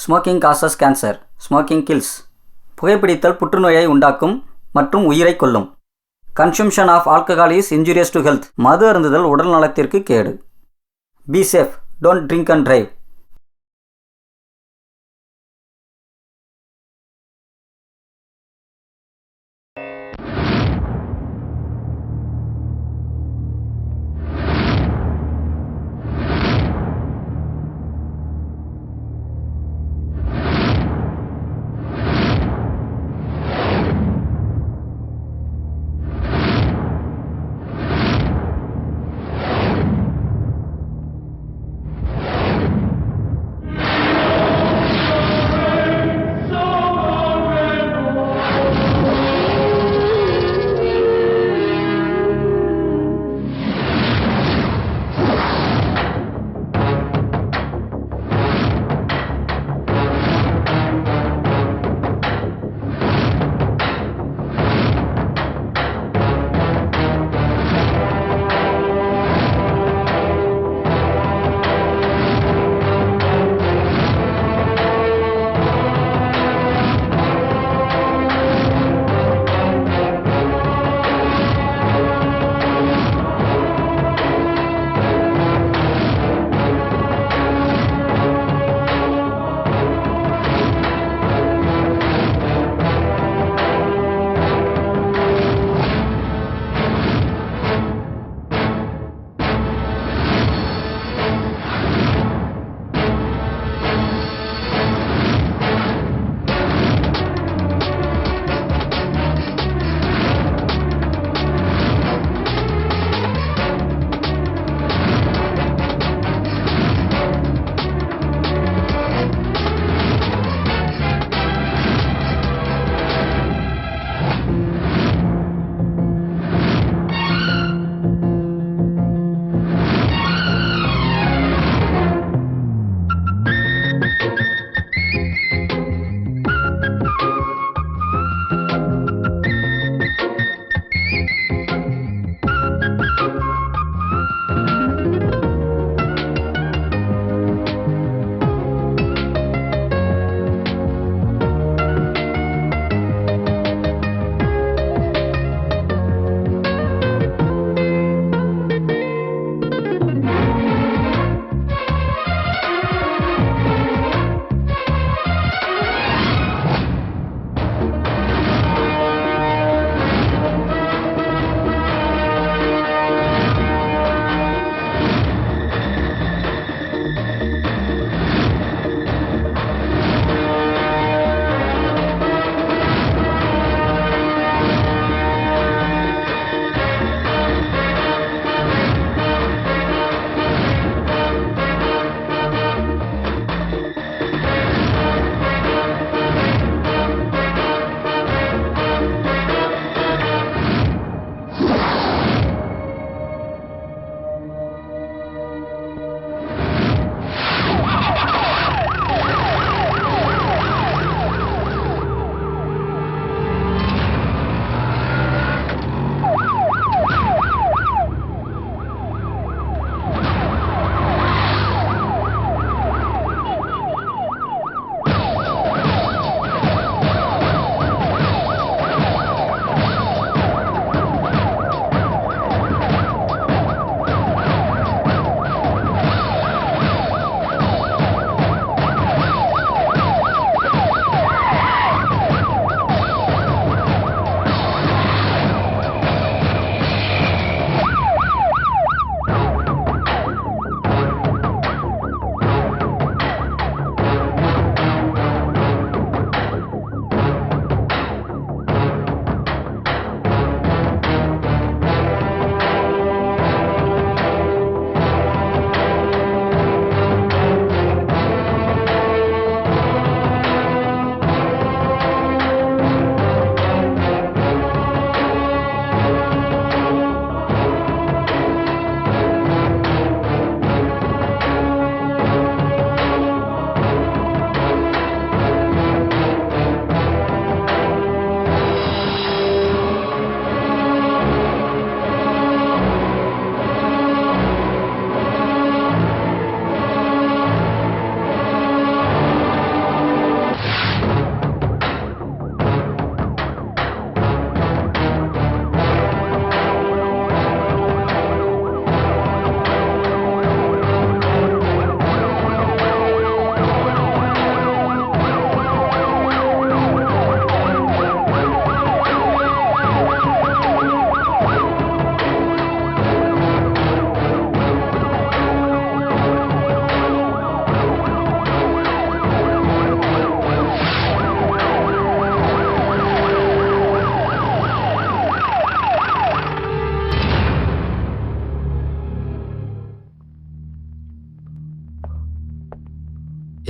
Smoking causes cancer. Smoking kills. புகைப்பிடித்தல் புற்றுநோயை உண்டாக்கும் மற்றும் உயிரை கொல்லும். Consumption of alcohol is injurious to health. மது அருந்துதல் உடல் நலத்திற்கு கேடு. Be safe. Don't drink and drive.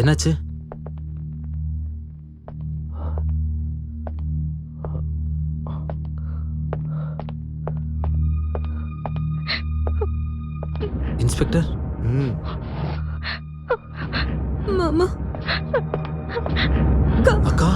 என்னாச்சு? இன்ஸ்பெக்டர். மாமா அக்கா.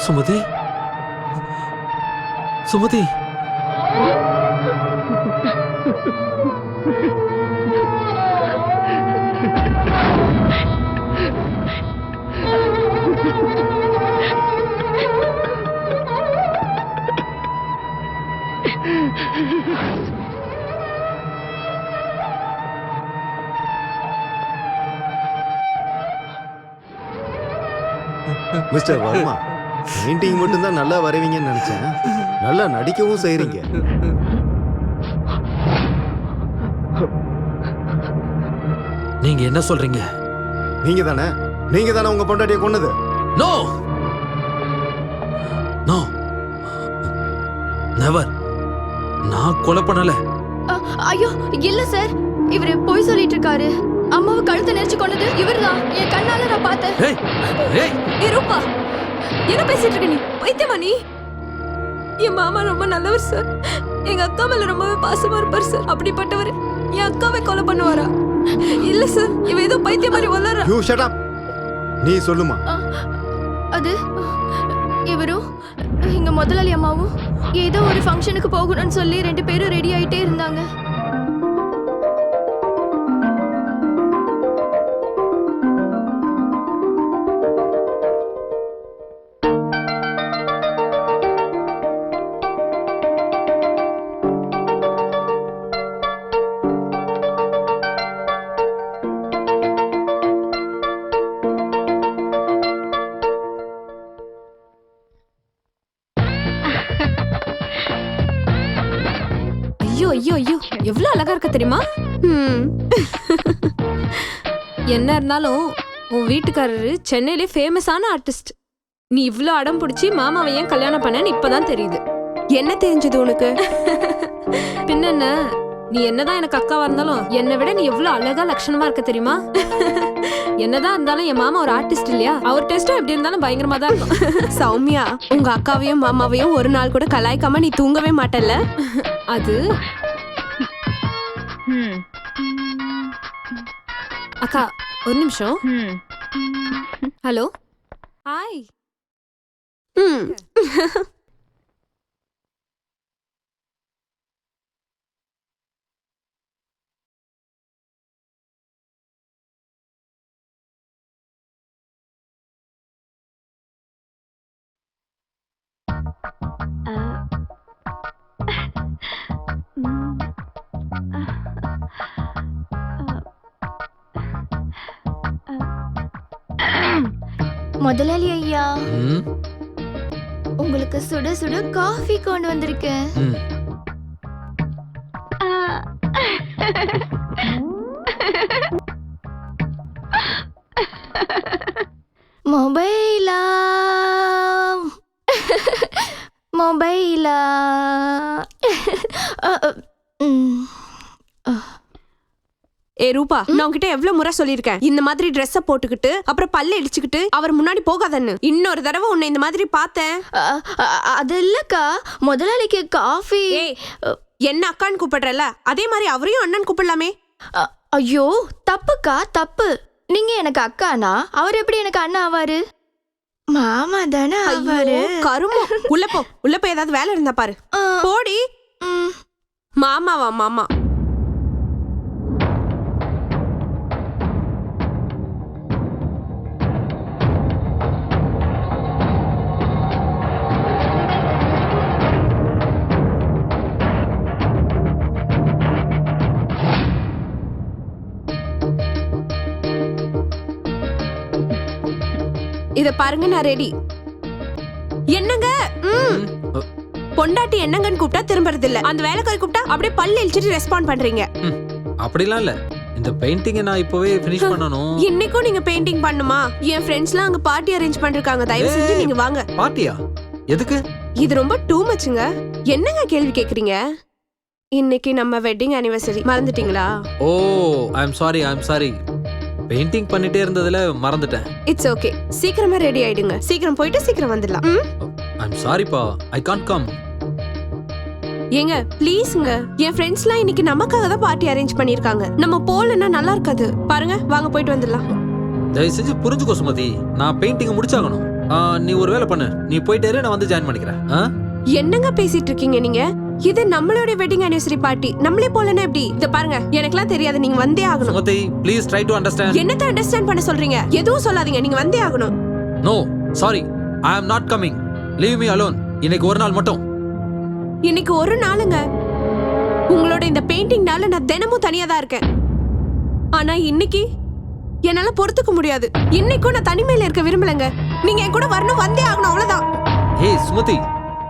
சுமதி, சுமதி. மிஸ்டர் வர்மா, பெயிண்டிங் மட்டும் தான் நல்லா வரைவீங்கன்னு நினைச்சேன். நல்லா நடிக்கவும் செய்றீங்க. நீங்க என்ன சொல்றீங்க? நீங்க தானே உங்க பொண்டாட்டியை கொன்னது? No no, never. நான் கொலை பண்ணல. ஐயோ இல்ல சார், இவரு போய் சொல்லிட்டு இருக்காரு. அம்மாவை கழுத்தை நெரிச்சு கொண்டது இவர்தான். என் கண்ணால நான் பார்த்தேன். ஏய் ஏய் ஏய் ரூபா, என்ன பேசிட்டு இருக்க நீ? பைத்தியமா நீ? என் மாமா ரொம்ப நல்லவர் சார். எங்க அக்கா மேல ரொம்பவே பாசமா இருப்பார் சார். அப்படிப்பட்டவர் என் அக்காவை கொலை பண்ணுவாரா? இல்ல சார், இவ ஏதோ பைத்தியம் மாதிரி வளர்றா. You shut up. நீ சொல்லுமா. அது இவரும் எங்க முதலாளி அம்மாவும் ஏதோ ஒரு ஃபங்க்ஷனுக்கு போகணும்னு சொல்லி 2 பேரும் ரெடி ஆயிட்டே இருந்தாங்க. ஐயோ ஐயோ ஐயோ, எவ்வளவு அழகா இருக்க தெரியுமா? என்ன இருந்தாலும் உன் வீட்டுக்காரரு சென்னையிலே ஃபேமஸான ஆர்டிஸ்ட். நீ இவ்ளோ அடம் பிடிச்சி மாமாவை ஏன் கல்யாணம் பண்ணன்னு இப்பதான் தெரியுது. என்ன தெரிஞ்சது உனக்கு? பின்ன நீ என்னதான் எனக்கு அக்காவா இருந்தாலும் என்னை விட நீ எவ்வளவு அழகா லட்சணமா இருக்க தெரியுமா? என்னதான் இருந்தாலும் என் மாமா ஒரு ஆர்டிஸ்ட் இல்லையா? அவர் டெஸ்டும் எப்படி இருந்தாலும் பயங்கரமா தான் இருக்கும். சௌமியா, உங்க அக்காவையும் மாமாவையும் ஒரு நாள் கூட கலாய்க்காம நீ தூங்கவே மாட்டல்ல? அது அக்கா ஒரு நிமிஷம். ஹலோ. ஹாய். முதலாளி ஐயா, உங்களுக்கு சுட சுட காஃபி கொண்டு வந்திருக்கேன். மொபைலா மொபைலா. ஏ ரூபா, நான் உன்கிட்ட எவ்வளவு முறை சொல்லிருக்கேன், இந்த மாதிரி ட்ரெஸ்ஸ போட்டுக்கிட்டு அப்புறம் பல்ல இடிச்சுக்கிட்டு அவர் முன்னாடி போகாதன்னு. இன்னொரு தடவை உன்னை இந்த மாதிரி பார்த்தேன். அது இல்லக்கா, முதலாளிக்கு காஃபி. ஏய், என்ன அக்கான்னு கூப்பிடுறல, அதே மாதிரி அவரையும் அண்ணன் கூப்பிடலாமே. ஐயோ தப்புக்கா, தப்பு. நீங்க எனக்கு அக்கானா அவர் எப்படி எனக்கு அண்ணா ஆவாரு? மாமா தானே ஆவாரு. கருமோ, உள்ள போ, உள்ள போய் ஏதாவது வேலை இருந்தா பாரு. போடி. மாமாவா மாமா? இத பாருங்க, நான் ரெடி. என்னங்க? பொண்டாட்டி என்னங்கன்னு கூப்பிட்டா திரும்பறது இல்ல. அந்த வேலைக்காரி கூப்பிட்டா அப்படியே பல்ல இழிச்சிட்டு ரெஸ்பாண்ட் பண்றீங்க. அப்படிலாம் இல்ல, இந்த பெயிண்டிங்கை நான் இப்போவே ஃபினிஷ் பண்ணணும். இன்னைக்கும் நீங்க பெயிண்டிங் பண்ணுமா? என் ஃப்ரெண்ட்ஸ்லாம் அங்க பார்ட்டி அரேஞ்ச் பண்ணிருக்காங்க. தயவு செஞ்சு நீங்க வாங்க. பார்ட்டியா? எதுக்கு? இது ரொம்ப டூ மச்சுங்க. என்னங்க கேள்வி கேக்குறீங்க? இன்னைக்கு நம்ம வெட்டிங் ஆனிவர்சரி, மறந்துட்டீங்களா? ஓ, ஐ அம் சாரி. பெயிண்டிங் பண்ணிட்டே இருந்ததுல மறந்துட்டேன். It's okay. சீக்கிரமா ரெடி ஆயிடுங்க. சீக்கிரம் போயிட்டு சீக்கிரம் வந்துடலாம். ஐ அம் சாரிப்பா, ஐ கான்ட் கம். ஏங்க ப்ளீஸ்ங்க, என் ஃப்ரெண்ட்ஸ்லாம் இன்னைக்கு நமக்காக தான் பார்ட்டி அரேஞ்ச் பண்ணிருக்காங்க. நம்ம போலன்னா நல்லா இருக்காது. பாருங்க, வாங்க போயிட்டு வந்துடலாம். தயவு செஞ்சு புரிஞ்சுக்கோ சுமதி, நான் பெயிண்டிங் முடிச்சாகணும். நீ ஒரு வேலை பண்ணு, நீ போயிட்டே நான் வந்து ஜாயின் பண்ணிக்கிறேன். என்னங்க பேசிட்டு இருக்கீங்க நீங்க? இது நம்மளோட வெட்டிங் ஆனிவர்சரி பார்ட்டி. நம்மளே போலன்னா எப்படி? இத பாருங்க, எனக்குலாம் தெரியாது, நீங்க வந்தே ஆகணும். Sumathi please try to understand. என்னத்த அண்டர்ஸ்டாண்ட் பண்ண சொல்றீங்க? எதுவும் சொல்லாதீங்க, நீங்க வந்தே ஆகணும். No sorry, I am not coming. Leave me alone. இன்னைக்கு ஒரு நாள் மட்டும். இன்னைக்கு ஒரு நாளுங்க. உங்களோட இந்த பெயிண்டிங்னால நான் தினமும் தனியா தான் இருக்கேன். ஆனா இன்னைக்கு என்னால பொறுத்துக்க முடியாது. இன்னைக்கும் நான் தனிமையில இருக்க விரும்பலங்க. நீங்க என் கூட வரணும், வந்தே ஆகணும், அவ்வளவுதான். ஏய் சுமதி,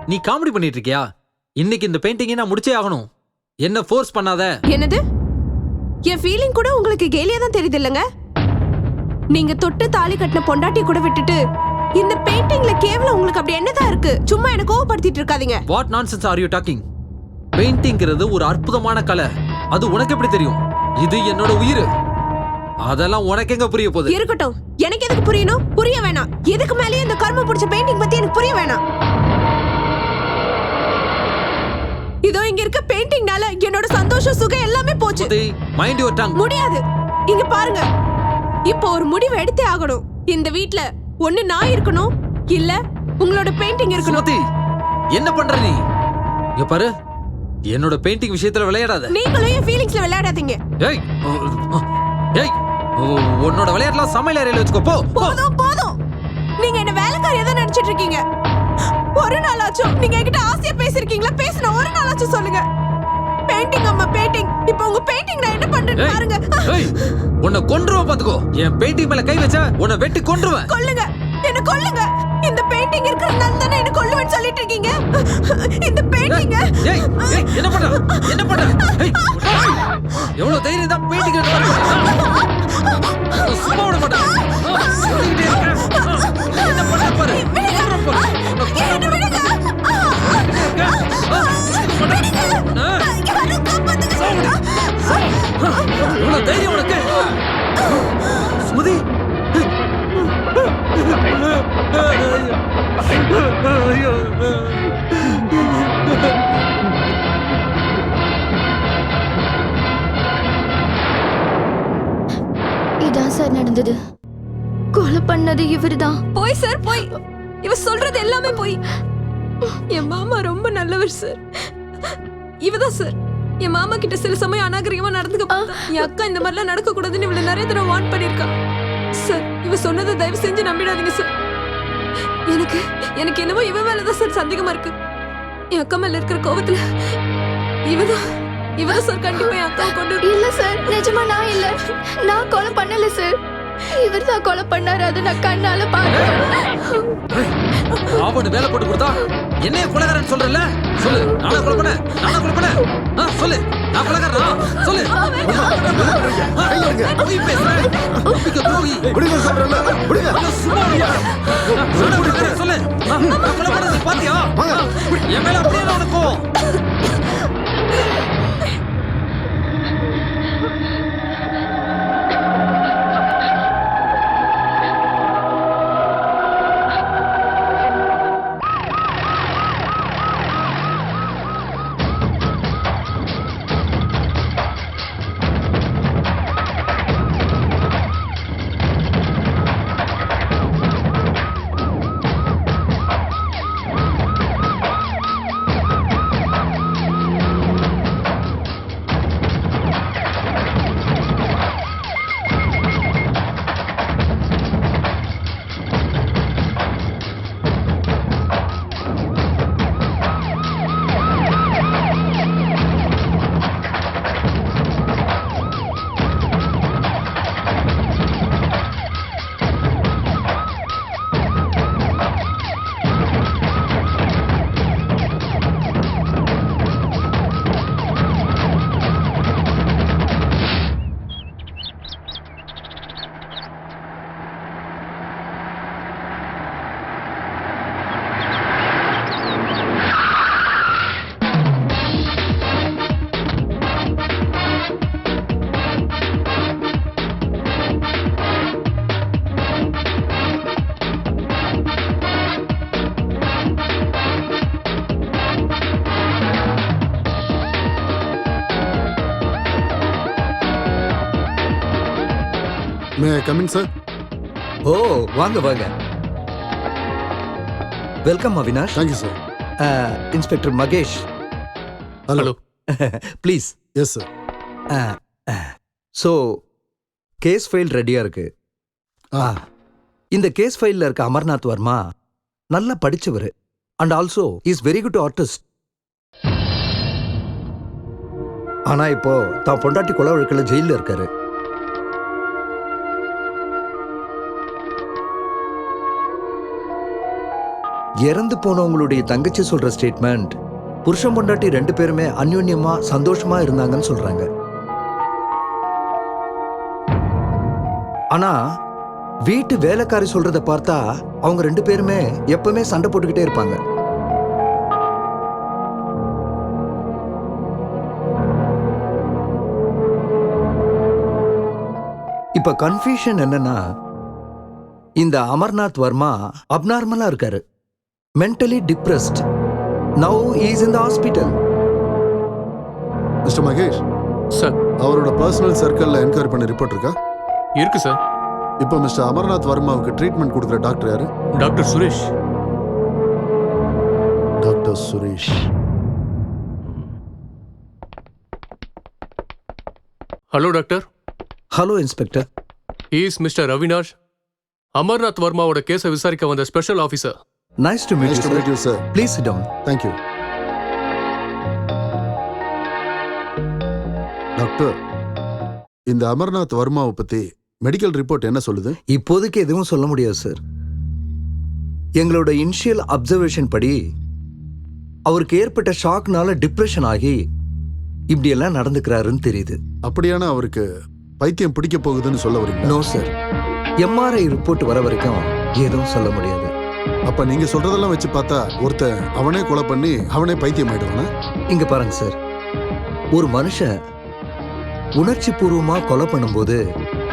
நீ காமெடி பண்ணிட்டு இருக்கியா? இன்னைக்கு இந்த பெயிண்டிங்கை நான் முடிச்சே ஆகணும். என்ன ஃபோர்ஸ் பண்ணாத. என்னது? என் ஃபீலிங் கூட உங்களுக்கு கேலியா தான் தெரியுது இல்லங்க? நீங்க தொட்டு தாலி கட்டின பொண்டாட்டி கூட விட்டுட்டு இந்த பெயிண்டிங்ல கேவலம் உங்களுக்கு அப்படி என்னதான் இருக்கு? சும்மா என்ன கோவப்படுத்திட்டு இருக்காதீங்க. What nonsense are you talking? பெயிண்டிங்கிறது ஒரு அற்புதமான கலை. அது உனக்கு எப்படி தெரியும்? இது என்னோட உயிர். அதெல்லாம் உனக்கு எங்க புரிய போகுது? இருக்கட்டும், எனக்கு எதுக்கு புரியணும்? புரிய வேணாம். எதுக்கு மேலேயே இந்த கர்ம பிடிச்ச பெயிண்டிங் பத்தி எனக்கு புரிய வேணாம். இதோ இங்க இருக்க பெயிண்டிங்னால என்னோட சந்தோஷம், சுகம் எல்லாமே போச்சு. Mind your tongue. முடியாது. இங்க பாருங்க, இப்போ ஒரு முடிவு எடுத்தே ஆகணும். இந்த வீட்ல ஒண்ணு நான் இருக்கணும், இல்ல உங்களோட பெயிண்டிங் இருக்கணும். சுமதி, என்ன பண்ற நீ? இங்க பாரு, என்னோட பெயிண்டிங் விஷயத்துல விளையாடாத. நீங்களும் என் ஃபீலிங்ஸ்ல விளையாடாதீங்க. ஏய் ஏய், உன்னோட விளையாட்டுலாம் சமையல் அறையில வச்சுக்கோ. போ. போதும் போதும். நீங்க என்ன வேலைக்காரியா தான் நினைச்சிட்டு இருக்கீங்க. ஒரு நாளாச்சும் நீங்க என்கிட்ட ஆசையா பேசிருக்கீங்களா? பேசின ஒரு நாளாச்சும் சொல்லுங்க. பெயிண்டிங் அம்மா பெயிண்டிங். இப்போ உங்க பெயிண்டிங் நான் என்ன பண்றேன்னு பாருங்க. ஏய், உன்னை கொன்றுவேன் பாத்துக்கோ. என் பெயிண்டிங் மேல கை வச்சா உன்னை வெட்டி கொன்றுவேன். கொல்லுங்க, என்ன கொல்லுங்க. இந்த பெயிண்டிங் இருக்கிறதுனால தானே என்ன கொல்லுவேன்னு சொல்லிட்டு இருக்கீங்க. இந்த பெயிண்டிங். ஏய் ஏய், என்ன பண்ற? என்ன பண்ற? ஏய், எவ்வளவு தைரியம் தான் பெயிண்டிங் எடுத்து சும்மா விட மாட்டேன். சொல்லிட்டே இருக்கேன். என்ன பண்ற பாரு. இவ்வளவு தைரியம் உனக்கு? சுமதி, இதான் சார் நடந்தது. கொலை பண்ணது இவர்தான். போய் சார் போய். இவ சொல்றது எல்லாமே போய். என் மாமா ரொம்ப நல்லவர் சார். இவதான் சார் என் மாமா கிட்ட சில சமயம் அநாகரிகமா நடந்துக்க பார்த்தா. என் அக்கா இந்த மாதிரிலாம் நடக்க கூடாதுன்னு இவளை நிறைய தடவை வார்ன் பண்ணிருக்கா சார். இவ சொன்னதை தயவு செஞ்சு நம்பிடாதீங்க சார். எனக்கு என்னமோ இவ மேலதான் சார் சந்தேகமா இருக்கு. என் அக்கா மேல இருக்கிற கோவத்துல இவதான் சார் கண்டிப்பா என் அக்காவை கொண்டு. இல்ல சார், நிஜமா நான் இல்ல. நான் கொலை பண்ணல சார். இவர்தான் கொலை பண்ணாரு. அது நான் கண்ணால பார்த்தேன். அவனு வேலை போட்டு கொடுத்தா என்னைய கொலைகாரன் சொல்றல? சொல்லு, நானா கொலை பண்ண? சொல்லு, நான் கொலைகாரனா? சொல்லு. போய் பேசுறேன். போய் விடுங்க சொல்றல, விடுங்க. சும்மா சொல்லு. நான் கொலை பண்ணது பாத்தியா? என் மேல அப்படியே உனக்கு கோவம். May coming sir. ஓ வாங்க வாங்க. Welcome Avinash. Thank you sir. Inspector Mahesh. Hello. Please. Yes sir. So case file ரெடியா இருக்கு. இந்த கேஸ் ஃபைலில் இருக்க அமர்நாத் வர்மா நல்லா படிச்சவர் and also is very good artist. ஆனா இப்போ தான் பொண்டாட்டி கொலை வழக்கில் ஜெயிலில் இருக்காரு. இறந்து போனவங்களுடைய தங்கச்சி சொல்ற ஸ்டேட்மெண்ட் புருஷன் பொண்டாட்டி 2 பேருமே அந்யோன்யமா சந்தோஷமா இருந்தாங்கன்னு சொல்றாங்க. ஆனா வீட்டு வேலைக்காரி சொல்றத பார்த்தா அவங்க 2 பேருமே எப்பவுமே சண்டை போட்டுக்கிட்டே இருப்பாங்க. இப்ப கன்ஃபியூஷன் என்னன்னா, இந்த அமர்நாத் வர்மா அப்நார்மலா இருக்காரு, mentally depressed. Now is in the hospital. Mister Mahesh sir, அவரோட பர்சனல் சர்க்கிளில் என்கொயரி பண்ண ரிப்போர்ட் இருக்கா? இருக்கு சார். இப்போ மிஸ்டர் அமர்நாத் வர்மாவுக்கு ட்ரீட்மெண்ட் கொடுக்குற டாக்டர் யாரு? Doctor Suresh. Doctor Suresh. Hello doctor. Hello inspector. Is mister Avinash, Amarnath வர்மாவோட கேஸை விசாரிக்க வந்த special officer. Nice to meet you sir. Please sit down. Thank you. Doctor, இந்த அமர்நாத் வர்மாவை பத்தி மெடிக்கல் ரிப்போர்ட் என்ன சொல்லுது? இப்போதைக்கு எதுவும் சொல்ல முடியாது சார். எங்களோட இனிஷியல் அப்சர்வேஷன் படி அவருக்கு ஏற்பட்ட ஷாக்னால டிப்ரெஷன் ஆகி இப்படி எல்லாம் நடந்துக்கிறாருன்னு தெரியுது. அப்படியான அவருக்கு பைத்தியம் பிடிக்க போகுதுன்னு சொல்ல வரீங்களா? நோ சார், எம்ஆர்ஐ ரிப்போர்ட் வர வரைக்கும் எதுவும் சொல்ல முடியாது. அப்ப நீங்க சொல்றதெல்லாம் வச்சு பார்த்தா ஒருத்தன் அவனே கொலை பண்ணி அவனே பைத்தியம் ஆயிடுவானா? இங்க பாருங்க சார், ஒரு மனுஷன் உணர்ச்சி பூர்வமா கொலை பண்ணும்போது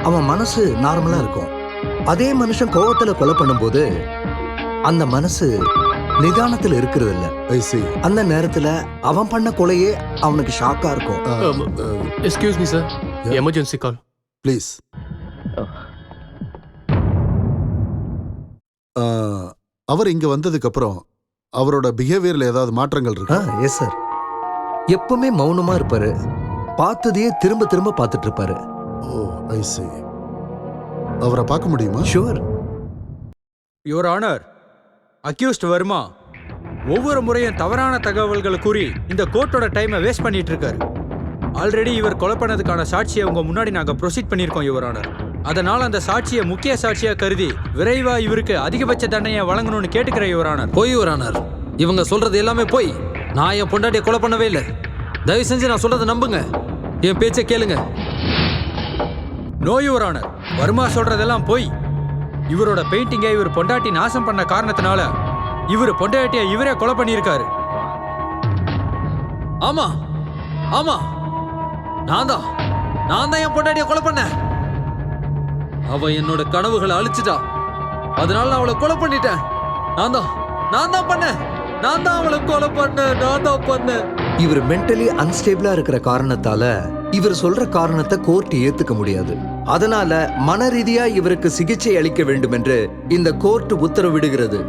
அவன் மனசு நார்மலா இருக்கும். அதே மனுஷன் கோவத்துல கொலை பண்ணும்போது அந்த மனசு நிதானத்துல இருக்கிறது இல்ல. I see. அந்த நேரத்துல அவன் பண்ண கொலையே அவனுக்கு ஷாக்கா இருக்கும். Excuse me sir, emergency call please. அவர் இங்க வந்ததுக்கு அப்புறம் அவரோட பிஹேவியர்ல ஏதாவது மாற்றங்கள் இருக்கா? எஸ் சார், எப்பவுமே மௌனமா இருப்பாரு, பார்த்ததையே திரும்ப திரும்ப பார்த்துட்டு இருப்பாரு. ஓ, ஐ see. அவரை பார்க்க முடியுமா? Sure. Your honour, accused Varma ஒவ்வொரு முறையும் தவறான தகவல்களை கூறி இந்த கோர்ட்டோட டைமை வேஸ்ட் பண்ணிட்டு இருக்காரு. ஆல்ரெடி இவர் கொலை பண்ணதுக்கான சாட்சியை உங்க முன்னாடி நாங்க ப்ரொசீட் பண்ணியிருக்கோம் யுவர் ஆனர். அதனால அந்த சாட்சியை முக்கிய சாட்சியா கருதி விரைவா இவருக்கு அதிகபட்ச தண்டனையை வழங்கணும்னு கேட்டுக்கிறேன் யுவர் ஆனர். போய் யுவர் ஆனர், இவங்க சொல்றது எல்லாமே போய். நான் என் பொண்டாட்டியை கொலை பண்ணவே இல்லை. தயவு செஞ்சு நான் சொல்றதை நம்புங்க, என் பேச்சை கேளுங்க. நோ யுவர் ஆனர், வர்மா சொல்றதெல்லாம் போய். இவரோட பெயிண்டிங்கை இவர் பொண்டாட்டி நாசம் பண்ண காரணத்தினால இவர் பொண்டாட்டியை இவரே கொலை பண்ணியிருக்காரு. ஆமா ஆமா, நான் தான் என் பொண்டாட்டியை கொலை பண்ணேன். அவ என்னோட கனவுகளை அழிச்சிட்டா, அதனால நான் அவளை கொலை பண்ணிட்டேன். நான் தான் பண்ணேன். நான் தான் அவளை கொலை பண்ணேன். இவர் மென்டலி அன்ஸ்டேபிளா இருக்கிற காரணத்தால இவர் சொல்ற காரணத்தை கோர்ட் ஏத்துக்க முடியாது. அதனால மன ரீதியா இவருக்கு சிகிச்சை அளிக்க வேண்டும் என்று இந்த கோர்ட் உத்தரவிடுகிறது.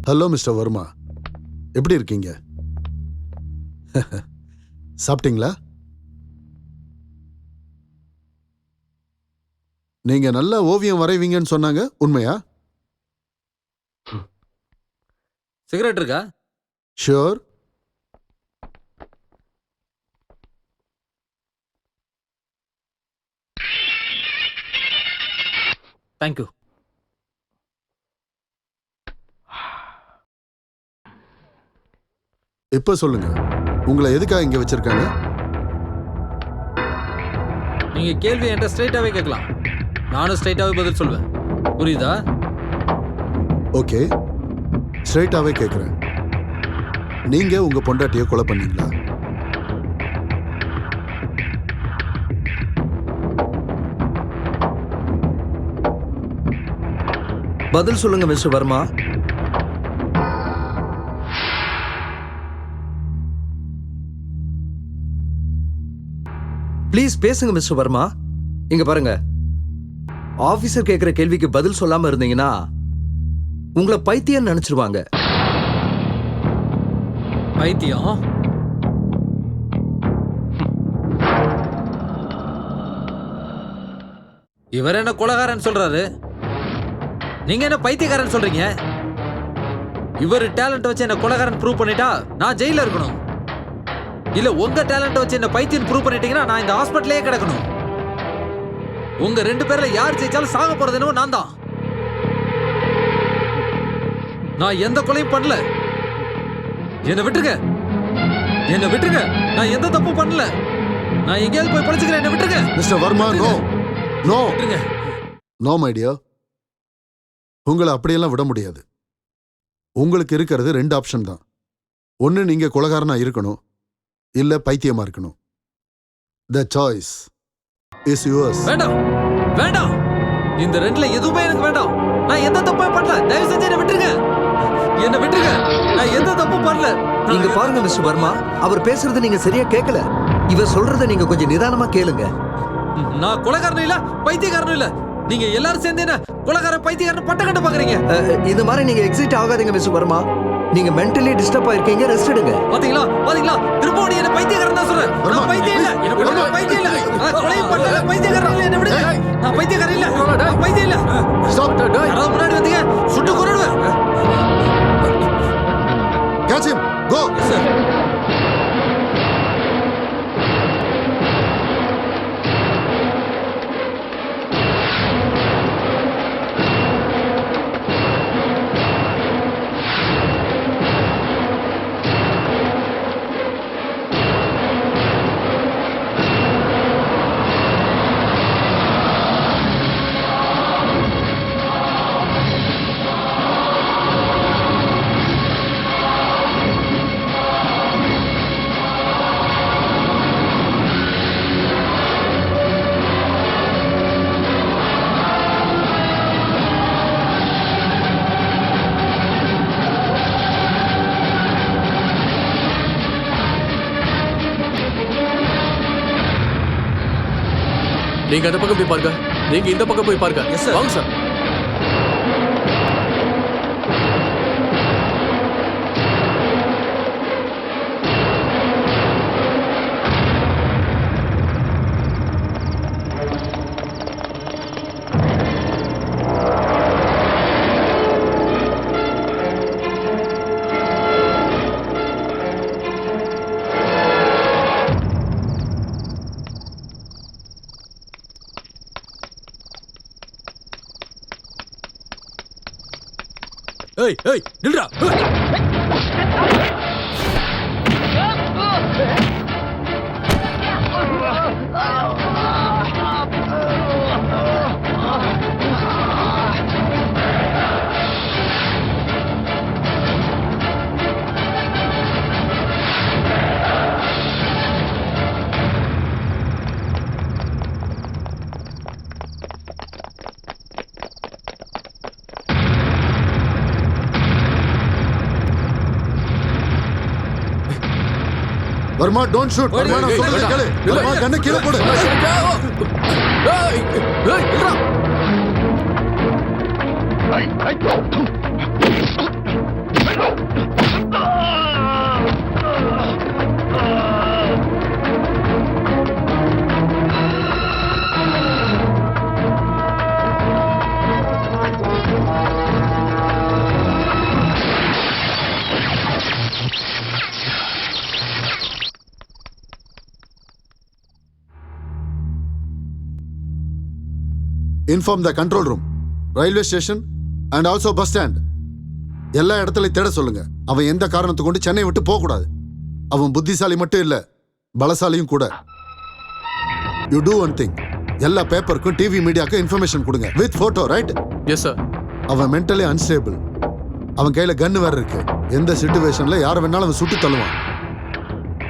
ஹலோ மிஸ்டர் வர்மா, எப்படி இருக்கீங்க? சாப்பிட்டீங்களா? நீங்க நல்ல ஓவியம் வரைவீங்கன்னு சொன்னாங்க, உண்மையா? சிகரெட் இருக்கா? ஷூர். தேங்க்யூ. இப்ப சொல்லுங்க, உங்களை எதுக்காக இங்க வச்சிருக்காங்க? நீங்க கேள்வி என்கிட்ட ஸ்ட்ரைட்டாவே கேட்கலாம், நானும் ஸ்ட்ரைட்டாவே பதில் சொல்வேன். புரியுதா? ஓகே, ஸ்ட்ரைட்டாவே கேட்குறேன். நீங்க உங்க பொண்டாட்டியை கொலை பண்ணீங்களா? பதில் சொல்லுங்க மிஸ்டர் வர்மா. ப்ளீஸ் பேசுங்க மிஸ்டர் வர்மா. இங்க பாருங்க, ஆபீசர் கேட்கிற கேள்விக்கு பதில் சொல்லாம இருந்தீங்கன்னா உங்களை பைத்தியம் நினைச்சிருவாங்க. பைத்தியம்? இவர் என்ன கொலைகாரன் சொல்றாரு, நீங்க என்ன பைத்தியக்காரன் சொல்றீங்க? இவர் டேலண்ட் வச்சு என்ன கொலைகாரன் ப்ரூவ் பண்ணிட்டா நான் ஜெயில இருக்கணும். இல்ல உங்க டேலண்ட் வச்சு என்ன பைத்தியம் ப்ரூவ் பண்ணிட்டீங்கன்னா நான் இந்த ஹாஸ்பிட்டலே கிடக்கணும். உங்க 2 பேர்ல யார் ஜெயிச்சாலும் சாக போறது என்னவோ நான் தான். நான் எந்த கொலையும் பண்ணல. என்ன விட்டுருங்க, என்ன விட்டுருங்க. நான் எந்த தப்பும் பண்ணல. நான் எங்கேயாவது போய் படிச்சுக்கிறேன். என்ன விட்டுருங்க மிஸ்டர் வர்மா. நோ நோ விட்டுருங்க. நோ மை டியர், உங்களை அப்படியெல்லாம் விட முடியாது. உங்களுக்கு இருக்கிறது 2 ஆப்ஷன் தான். ஒன்று நீங்க கொலைகாரனா இருக்கணும், இல்ல பைத்தியமா இருக்கணும். The choice is yours. வேண்டாம் வேண்டாம், இந்த 2ல எதுவுமே எனக்கு வேண்டாம். நான் எந்த தப்பும் பண்ணல. தயவு செஞ்சு என்ன விட்டுருங்க, என்ன விட்டுருங்க. நான் எந்த தப்பும் பண்ணல. நீங்க பாருங்க மிஸ்டர் வர்மா, அவர் பேசுறது நீங்க சரியா கேட்கல. இவர் சொல்றதை நீங்க கொஞ்சம் நிதானமா கேளுங்க. நான் கொலைகாரனும் இல்ல பைத்தியக்காரனும் இல்ல. நீங்க எல்லாரும் சேர்ந்து என்ன கொலைகாரன் பைத்தியக்காரன் பட்டம் கட்ட பாக்குறீங்க. இந்த மாதிரி நீங்க எக்ஸிட் ஆகாதீங்க மிஸ்டர் வர்மா. நீங்க மென்டலி டிஸ்டர்ப் ஆயிருக்கீங்க, ரெஸ்ட் எடுங்க. பாத்தீங்களா பாத்தீங்களா, திரும்ப நீ என்ன பைத்தியக்காரன் தான் சொல்ற. நான் பைத்தியம் இல்ல, நான் பைத்தியம் இல்ல. நான் கொலையும் பண்ணல, பைத்தியக்காரன் இல்ல. என்ன விடுங்க, நான் பைத்தியக்காரன் இல்ல, நான் பைத்தியம் இல்ல. யாராவது முன்னாடி வந்தீங்க சுட்டு கொன்னுடுவேன். Catch him. Go. Yes, sir. நீங்க அந்த பக்கம் போய் பாருங்க, நீங்க இந்த பக்கம் போய் பாருங்க. Yes, sir. வாங்க சார். ஏய் ஏய் நில்றா. Verma, don't shoot. வர்மா, நான் சொல்றதை கேளு. வர்மா, கண்ணை கீழே போடு. Inform the control room, railway station and also bus stand. எல்லா இடத்துலையும் தேட சொல்லுங்க. அவன் எந்த காரணத்தை கொண்டு சென்னை விட்டு போக கூடாது. அவன் புத்திசாலி மட்டும் இல்ல, பலசாலியும் கூட. யூ டூ ஒன் திங், எல்லா பேப்பருக்கும் டிவி மீடியாக்கும் இன்ஃபர்மேஷன் கொடுங்க with photo, right? Yes sir. அவன் மென்டலி அன்ஸ்டேபிள். அவன் கையில கன்னு வேற இருக்கு. எந்த சிச்சுவேஷன்ல யாரை வேணாலும் அவன் சுட்டு தள்ளுவான்.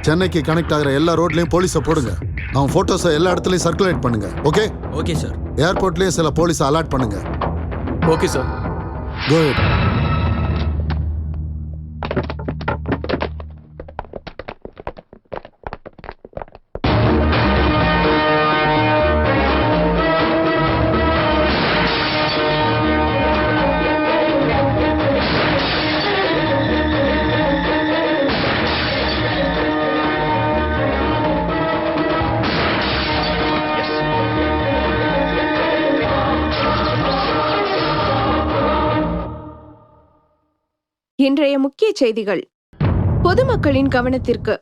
சென்னைக்கு கனெக்ட் ஆகிற எல்லா ரோட்லயும் போலீஸை போடுங்க. அவன் போட்டோஸை எல்லா இடத்துலையும் சர்க்குலேட் பண்ணுங்க. ஓகே? Okay sir. ஏர்போர்ட்லயே சில போலீஸ் அலர்ட் பண்ணுங்க. Okay sir. Go ahead. இன்றைய முக்கிய செய்திகள். பொதுமக்களின் கவனத்திற்கு.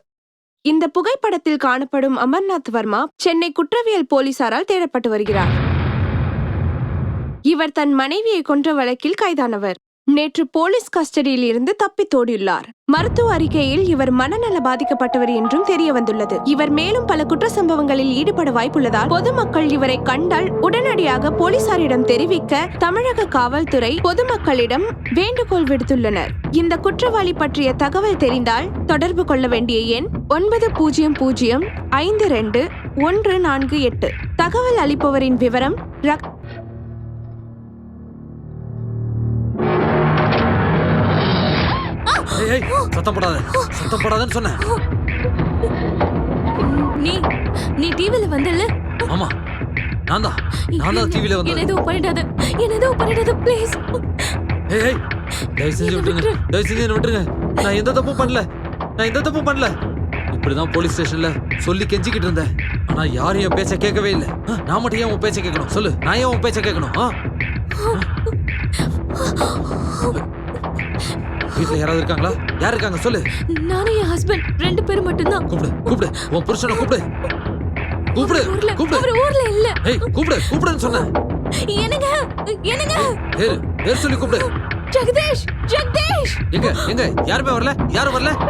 இந்த புகைப்படத்தில் காணப்படும் அமர்நாத் வர்மா சென்னை குற்றவியல் போலீசாரால் தேடப்பட்டு வருகிறார். இவர் தன் மனைவியை கொன்ற வழக்கில் கைதானவர். நேற்று போலீஸ் கஸ்டடியில் இருந்து தப்பித்தோடியுள்ளார். மருத்துவ அறிக்கையில் இவர் மனநல பாதிக்கப்பட்டவர் என்றும் தெரிய வந்துள்ளது. இவர் மேலும் பல குற்ற சம்பவங்களில் ஈடுபட வாய்ப்புள்ளதால் பொதுமக்கள் இவரை கண்டால் உடனடியாக போலீசாரிடம் தெரிவிக்க தமிழக காவல்துறை பொதுமக்களிடம் வேண்டுகோள் விடுத்துள்ளனர். இந்த குற்றவாளி பற்றிய தகவல் தெரிந்தால் தொடர்பு கொள்ள வேண்டிய எண் 90052148. தகவல் அளிப்பவரின் விவரம் சத்தம் போடாதன்னு சொன்னேன். நீ டிவில வந்தல? ஆமா, நான் தான் டிவில வந்தேன். என்ன எதுவும் பண்ணிடாத ப்ளீஸ். ஏய் தயவு செஞ்சு விட்டுருங்க. நான் எந்த தப்பும் பண்ணல. இப்படிதான் போலீஸ் ஸ்டேஷன்ல சொல்லி கெஞ்சிக்கிட்டு இருந்தேன். ஆனா யாரும் என் பேச்ச கேட்கவே இல்லை. நான் மட்டும் ஏன் உன் பேச்ச கேட்கணும்? சொல்லு, நான் ஏன் உன் பேச்ச கேட்கணும்? வீட்டுல யாராவது இருக்காங்களா? யார் இருக்காங்க சொல்லு. நானும் என் ஹஸ்பண்ட் 2 பேரும் மட்டும்தான். கூப்பிடு உன் புருஷனை கூப்பிடு. அவர் ஊர்ல இல்ல. ஏய் கூப்பிடுன்னு சொன்னேன். என்னங்க பேர் சொல்லி கூப்பிடு. ஜெகதீஷ். எங்க யாரும் வரல.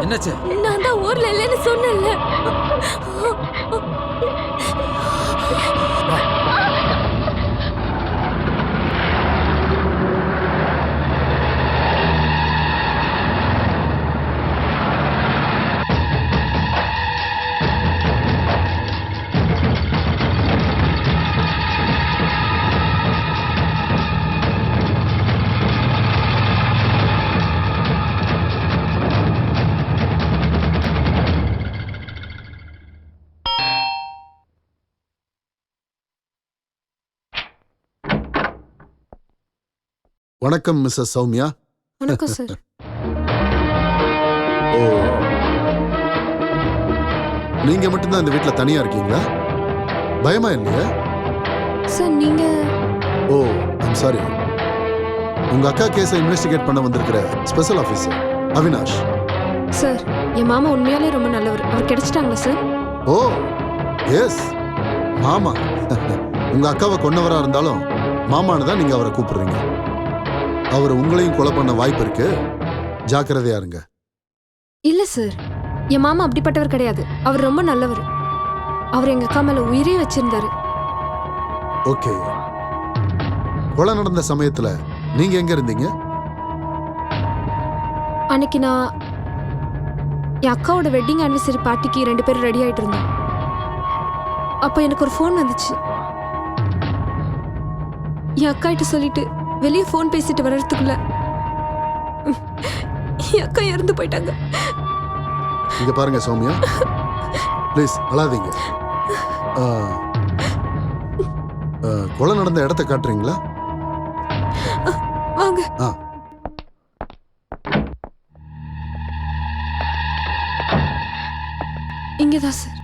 என்னாச்சு? நான் தான் ஊர்ல இல்லன்னு சொன்னேன்ல. வணக்கம் மிஸ்ஸஸ் சௌமியா. வணக்கம் சார். ஓ, நீங்க மட்டும்தான் இந்த வீட்டில் தனியா இருக்கீங்களா? பயமா இல்லையா? சார் நீங்க? ஓ, ஐம் சாரி. உங்க அக்கா கேஸை இன்வெஸ்டிகேட் பண்ண வந்திருக்கிற ஸ்பெஷல் ஆஃபீஸர் அவினாஷ். சார் என் மாமா உண்மையாலே ரொம்ப நல்லவர். அவர் கிடைச்சிட்டாங்களா சார்? ஓ எஸ், மாமா. உங்க அக்காவை கொன்னவரா இருந்தாலும் மாமான்னு தான் நீங்க அவரை கூப்பிடுறீங்க. அவர் உங்களையும் கொலை பண்ண வாய்ப்பு இருக்கு, ஜாக்கிரதையா இருங்க. இல்ல சார், என் மாமா அப்படிப்பட்டவர் கிடையாது. அவர் ரொம்ப நல்லவர். அவர் எங்க அக்கா மேல உயிரே வச்சிருந்தாரு. ஓகே, கொலை நடந்த சமயத்துல நீங்க எங்க இருந்தீங்க? அன்னைக்கு நான் என் அக்காவோட வெட்டிங் ஆனிவர்சரி பார்ட்டிக்கு 2 பேரும் ரெடி ஆயிட்டு இருந்தோம். அப்போ எனக்கு ஒரு ஃபோன் வந்துச்சு. என் அக்கா கிட்ட சொல்லிட்டு வெளியே ஃபோன் பேசிட்டு வர்றதுக்குள்ள என் அக்கா இறந்து போயிட்டாங்க. இங்க பாருங்க சௌமியா, ப்ளீஸ் அழாதீங்க. கொலை நடந்த இடத்தை காட்டுறீங்களா? வாங்க. இங்கதான் சார்.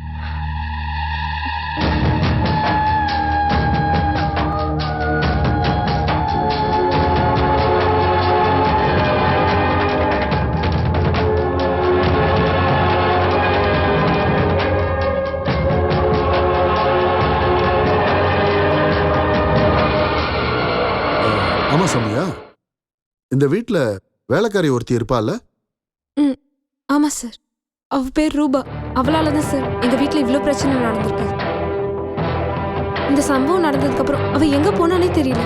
ஆமா சௌமியா, இந்த வீட்டுல வேலைக்காரி ஒருத்தி இருப்பால? ஆமா சார், அவ பேர் ரூபா. அவளாலதான் சார் எங்க வீட்டுல இவ்ளோ பிரச்சனை நடந்திருக்கு. இந்த சம்பவம் நடந்ததுக்கு அப்புறம் அவ எங்க போனானே தெரியல.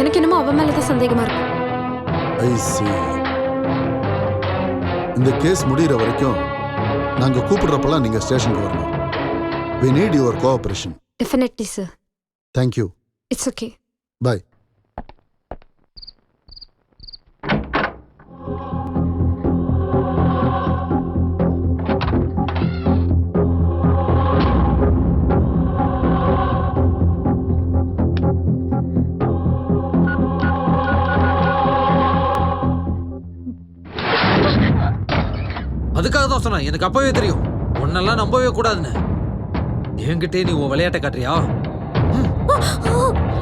எனக்கு என்னமோ அவ மேலதான் சந்தேகமா இருக்கு. I see. இந்த கேஸ் முடிகிற வரைக்கும் நாங்க கூப்பிடுறப்பெல்லாம் நீங்க ஸ்டேஷனுக்கு வரணும். We need your cooperation. Definitely sir. Thank you. It's okay. Bye. அதுக்காக தான் சொன்னேன், எனக்கு அப்பவே தெரியும் உன்னெல்லாம் நம்பவே கூடாதுன்னு. என்கிட்டே நீ உன் விளையாட்டை காட்டுறியா?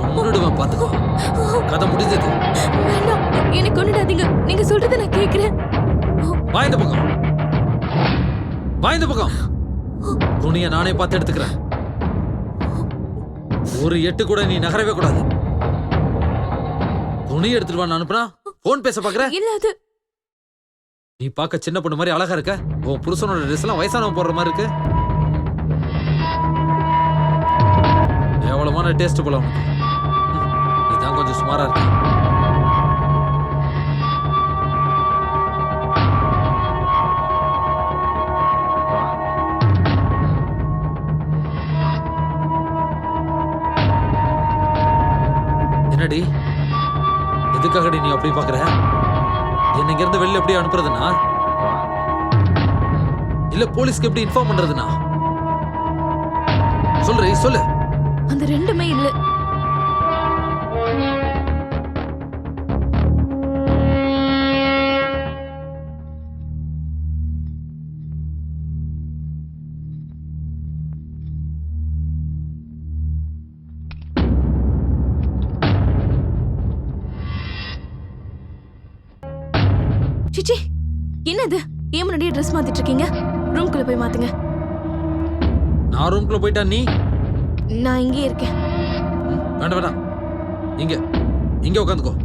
உன்னுடுவேன், பாத்துக்கோ. கதை முடிஞ்சது. என்னை கொண்டுடாதீங்க. நீங்க சொல்றத நான் கேக்குறேன். வா இந்த பக்கம், வா இந்த பக்கம். துணியை நானே பார்த்து எடுத்துக்கிறேன். ஒரு எட்டு கூட நீ நகரவே கூடாது. துணி எடுத்துட்டு வா. அனுப்புனா போன் பேச பாக்குற. இல்ல அது நீ பார்க்க சின்ன பொண்ணு மாதிரி அழகா இருக்க. உன் புருஷனோட ட்ரெஸ் எல்லாம் வயசானவன் போடுற மாதிரி இருக்கு. எவ்வளவான டேஸ்ட் போல உனக்கு. நீதான் கொஞ்சம் சுமாரா இருக்க. என்னடி, எதுக்காகடி நீ அப்படி பாக்குற? என்ன இங்க இருந்து வெளில எப்படி அனுப்புறதுனா, இல்ல போலீஸ்க்கு எப்படி இன்ஃபார்ம் பண்றதுனா? சொல்றீ சொல்லு. அந்த ரெண்டுமே இல்ல. சிச்சி, என்னது? ஏன் முன்னாடியே ட்ரெஸ் மாத்திட்டு இருக்கீங்க? ரூம்குள்ள போய் மாத்துங்க. நான் ரூம்குள்ள போயிட்டா நீ? நான் இங்கே இருக்கேன். வேண்டாம் வேண்டாம், இங்க இங்க உட்காந்துக்கோ.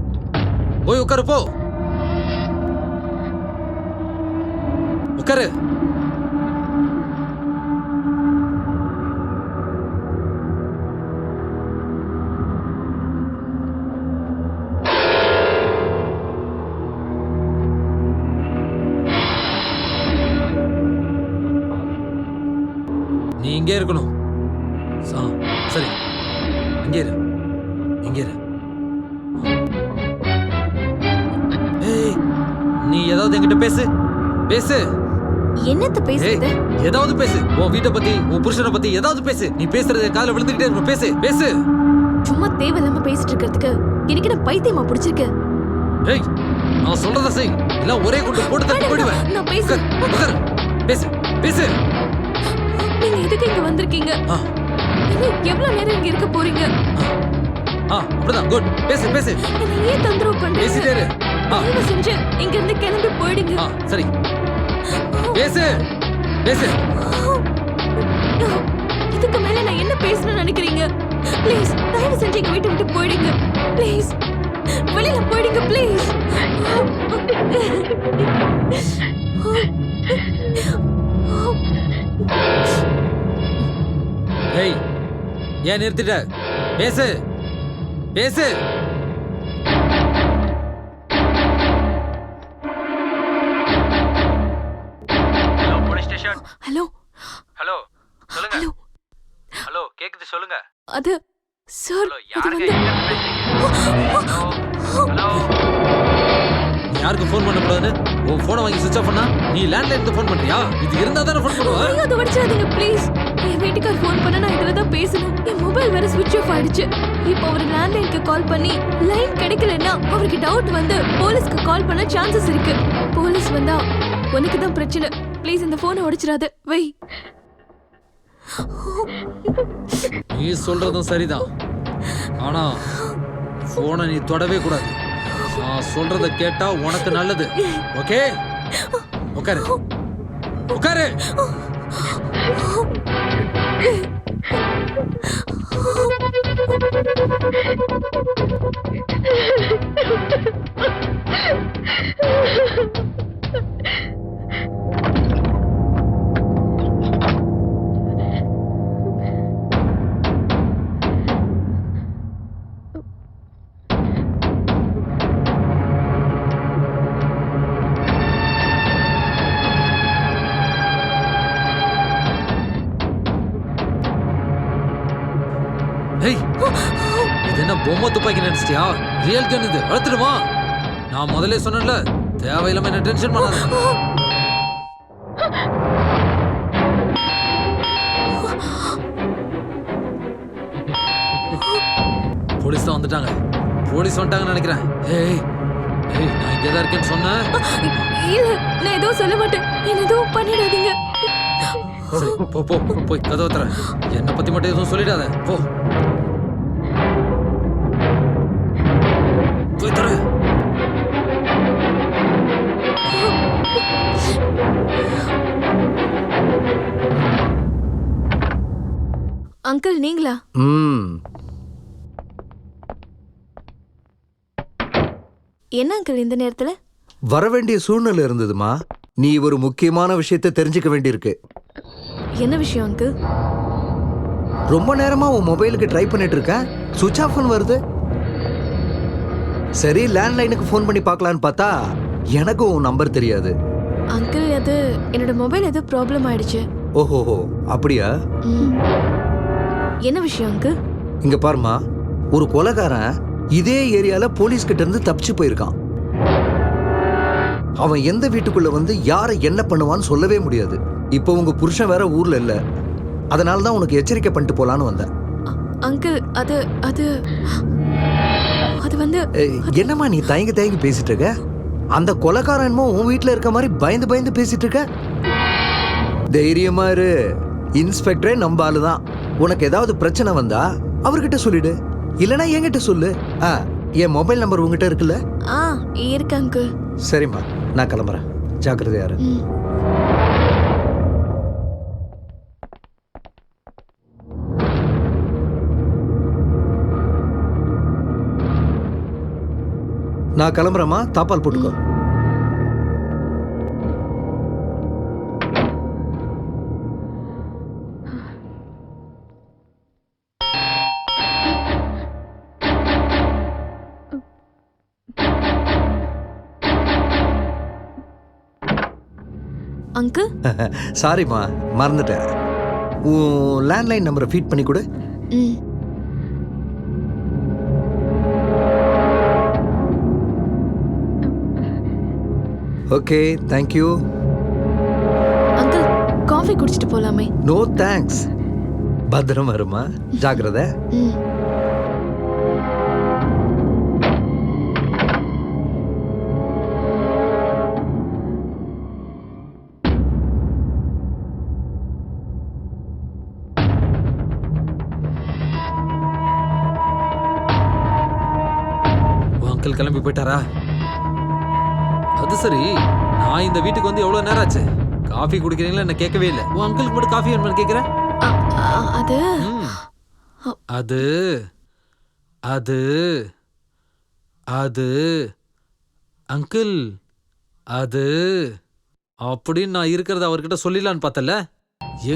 போய் உட்காரு, போ உட்காரு. நீ இங்கே இருக்கணும். சரி, இங்கே இரு, இங்கே இரு. ஏய், நீ ஏதாவது என்கிட்ட பேசு, பேசு. என்னத்த பேசுறது? ஏதாவது பேசு. உன் வீட்டை பத்தி, உன் புருஷனை பத்தி ஏதாவது பேசு. நீ பேசுறது காதுல விழுந்துகிட்டே இருக்கும். பேசு பேசு. சும்மா தேவையில்லாம பேசிட்டு இருக்கிறதுக்கு எனக்கு என்ன பைத்தியமா பிடிச்சிருக்கு? ஏய், நான் சொல்றத செய், இல்ல ஒரே குண்டு போட்டு தட்டி போடுவேன். நான் பேசு. உட்காரு, பேசு பேசு. நீங்க எதுக்கு இங்க வந்திருக்கீங்க? எவ்வளவு நேரம் இங்க இருக்க போறீங்க? அப்படிதான். குட். பேசு பேசு. என்ன ஏன் தொந்தரவு பண்றீங்க? பேசிட்டே இரு. தயவு செஞ்சு இங்க இருந்து கிளம்பி போயிடுங்க. சரி, பேசு பேசு. இதுக்கு மேல நான் என்ன பேசணும்னு நினைக்கிறீங்க? ப்ளீஸ் தயவு செஞ்சு எங்க வீட்டை விட்டு போயிடுங்க. ப்ளீஸ் வெளியில போயிடுங்க ப்ளீஸ். ஏய், ஏன் நிறுத்திட்ட? பேசு பேசு. Hello police station. Hello hello சொல்லுங்க. ஹலோ ஹலோ கேக்குது, சொல்லுங்க. அது சார், ஹலோ அது யாருங்க? வந்து எங்க இருந்து பேசுறீங்க? Hello hello. நீ யாருக்கு ஃபோன் பண்ண கூடாதுன்னு உன் போனை வாங்கி சுவிட்ச் ஆஃப் பண்ணா நீ லேண்ட்லைனுக்கு ஃபோன் பண்றியா? இது இருந்தா தானே ஃபோன் பண்ணுவ. ஐயோ, அதை வடிச்சிடாதீங்க ப்ளீஸ். என் வீட்டுக்கார் ஃபோன் பண்ண நான் இதுல தான் பேசணும். என் மொபைல் வேற ஸ்விட்ச் ஆஃப் ஆயிடுச்சு. இப்போ அவர் லேண்ட்லைனுக்கு கால் பண்ணி லைன் கிடைக்கலன்னா அவருக்கு டவுட் வந்து போலீஸ்க்கு கால் பண்ண சான்சஸ் இருக்கு. போலீஸ் வந்தா உனக்கு தான் பிரச்சனை. ப்ளீஸ் இந்த போனை உடைச்சிடாத. வை. நீ சொல்றதும் சரிதான், ஆனா போனை நீ தொடவே கூடாது. நான் சொல்றத கேட்டா உனக்கு நல்லது. ஓகே, உட்காரு உட்காரு. ஏய், இது என்ன பொம்மை துப்பாக்கி நினைச்சிட்டியா? ரியல் கன் இது. வளர்த்துடுமா? நான் முதல்ல சொன்னேன்ல, தேவையில்லாம என்ன டென்ஷன் பண்ணாத. போலீஸ் தான் வந்துட்டாங்க. போலீஸ் வந்துட்டாங்கன்னு நினைக்கிறேன். ஏய் ஏய், நான் இங்கே தான் இருக்கேன்னு சொன்னேன். இல்ல, நான் எதுவும் சொல்ல மாட்டேன். என்ன எதுவும் பண்ணிடாதீங்க. சரி, போ போ போய் கதவை தர. என்னை பத்தி மட்டும் எதுவும் சொல்லிடாத. போ போய் தர. அங்கிள் நீங்களா? என்ன அங்கிள் இந்த நேரத்துல? வர வேண்டிய சூழ்நிலை இருந்ததுமா. நீ ஒரு முக்கியமான விஷயத்தை தெரிஞ்சுக்க வேண்டியிருக்கு. என்ன விஷயம் அங்கிள்? ரொம்ப நேரமா உன் மொபைலுக்கு ட்ரை பண்ணிட்டு இருக்க, சுவிட்ச் ஆஃப்னு வருது. சரி, லேண்ட்லைனுக்கு ஃபோன் பண்ணி பார்க்கலான்னு பார்த்தா எனக்கும் உன் நம்பர் தெரியாது. அங்கிள் அது என்னோட மொபைல் ஏதோ ப்ராப்ளம் ஆயிடுச்சு. ஓஹோஹோ, அப்படியா? என்ன விஷயம் அங்கிள்? இங்க பாருமா, ஒரு கொலைகாரன் இதே ஏரியால போலீஸ் கிட்ட இருந்து தப்பிச்சு போயிருக்கான். அவன் எந்த வீட்டுக்குள்ள வந்து யாரை என்ன பண்ணுவான்னு சொல்லவே முடியாது. இப்போ உங்க புருஷன் வேற ஊர்ல இல்ல, அதனால தான் உனக்கு எச்சரிக்கை பண்ணிட்டு போலான்னு வந்தேன். அங்கிள் அது அது அது வந்து என்னம்மா நீ தயங்கி பேசிட்டு இருக்க? அந்த கொலைகாரன் என்னமோ உன் வீட்டுல இருக்க மாதிரி பயந்து பேசிட்டு இருக்க. தைரியமா இரு, இன்ஸ்பெக்டரே நம்ம ஆளுதான். உனக்கு ஏதாவது பிரச்சனை வந்தா அவர்கிட்ட சொல்லிடு, இல்லனா என்கிட்ட சொல்லு. என் மொபைல் நம்பர் உங்ககிட்ட இருக்குல்ல? இருக்கு அங்கிள். சரிம்மா, நான் கிளம்புறேன். ஜாக்கிரதையா இரு. நான் கிளம்புறேம்மா, தாப்பால் போட்டுக்கோ. அங்கிள் சாரிம்மா, மறந்துட்டேன். உன் லேண்ட்லைன் நம்பரை ஃபீட் பண்ணி கொடு. Okay, thank you. அங்கிள் காஃபி குடிச்சிட்டு போலாமே? No thanks. பத்திரம் வருமா, ஜாக்கிரதை. அங்கிள் கிளம்பி போயிட்டாரா? அது சரி, நான் இந்த வீட்டுக்கு வந்து எவ்வளவு நேரம் ஆச்சு? காஃபி குடிக்கிறீங்களா என்ன கேட்கவே இல்லை. உன் அங்கிளுக்கு மட்டும் காஃபி வேணும்னு கேட்கிறேன். அது அது அது அது அங்கிள் அது அப்படின்னு நான் இருக்கிறத அவர்கிட்ட சொல்லிடலான்னு பார்த்தல,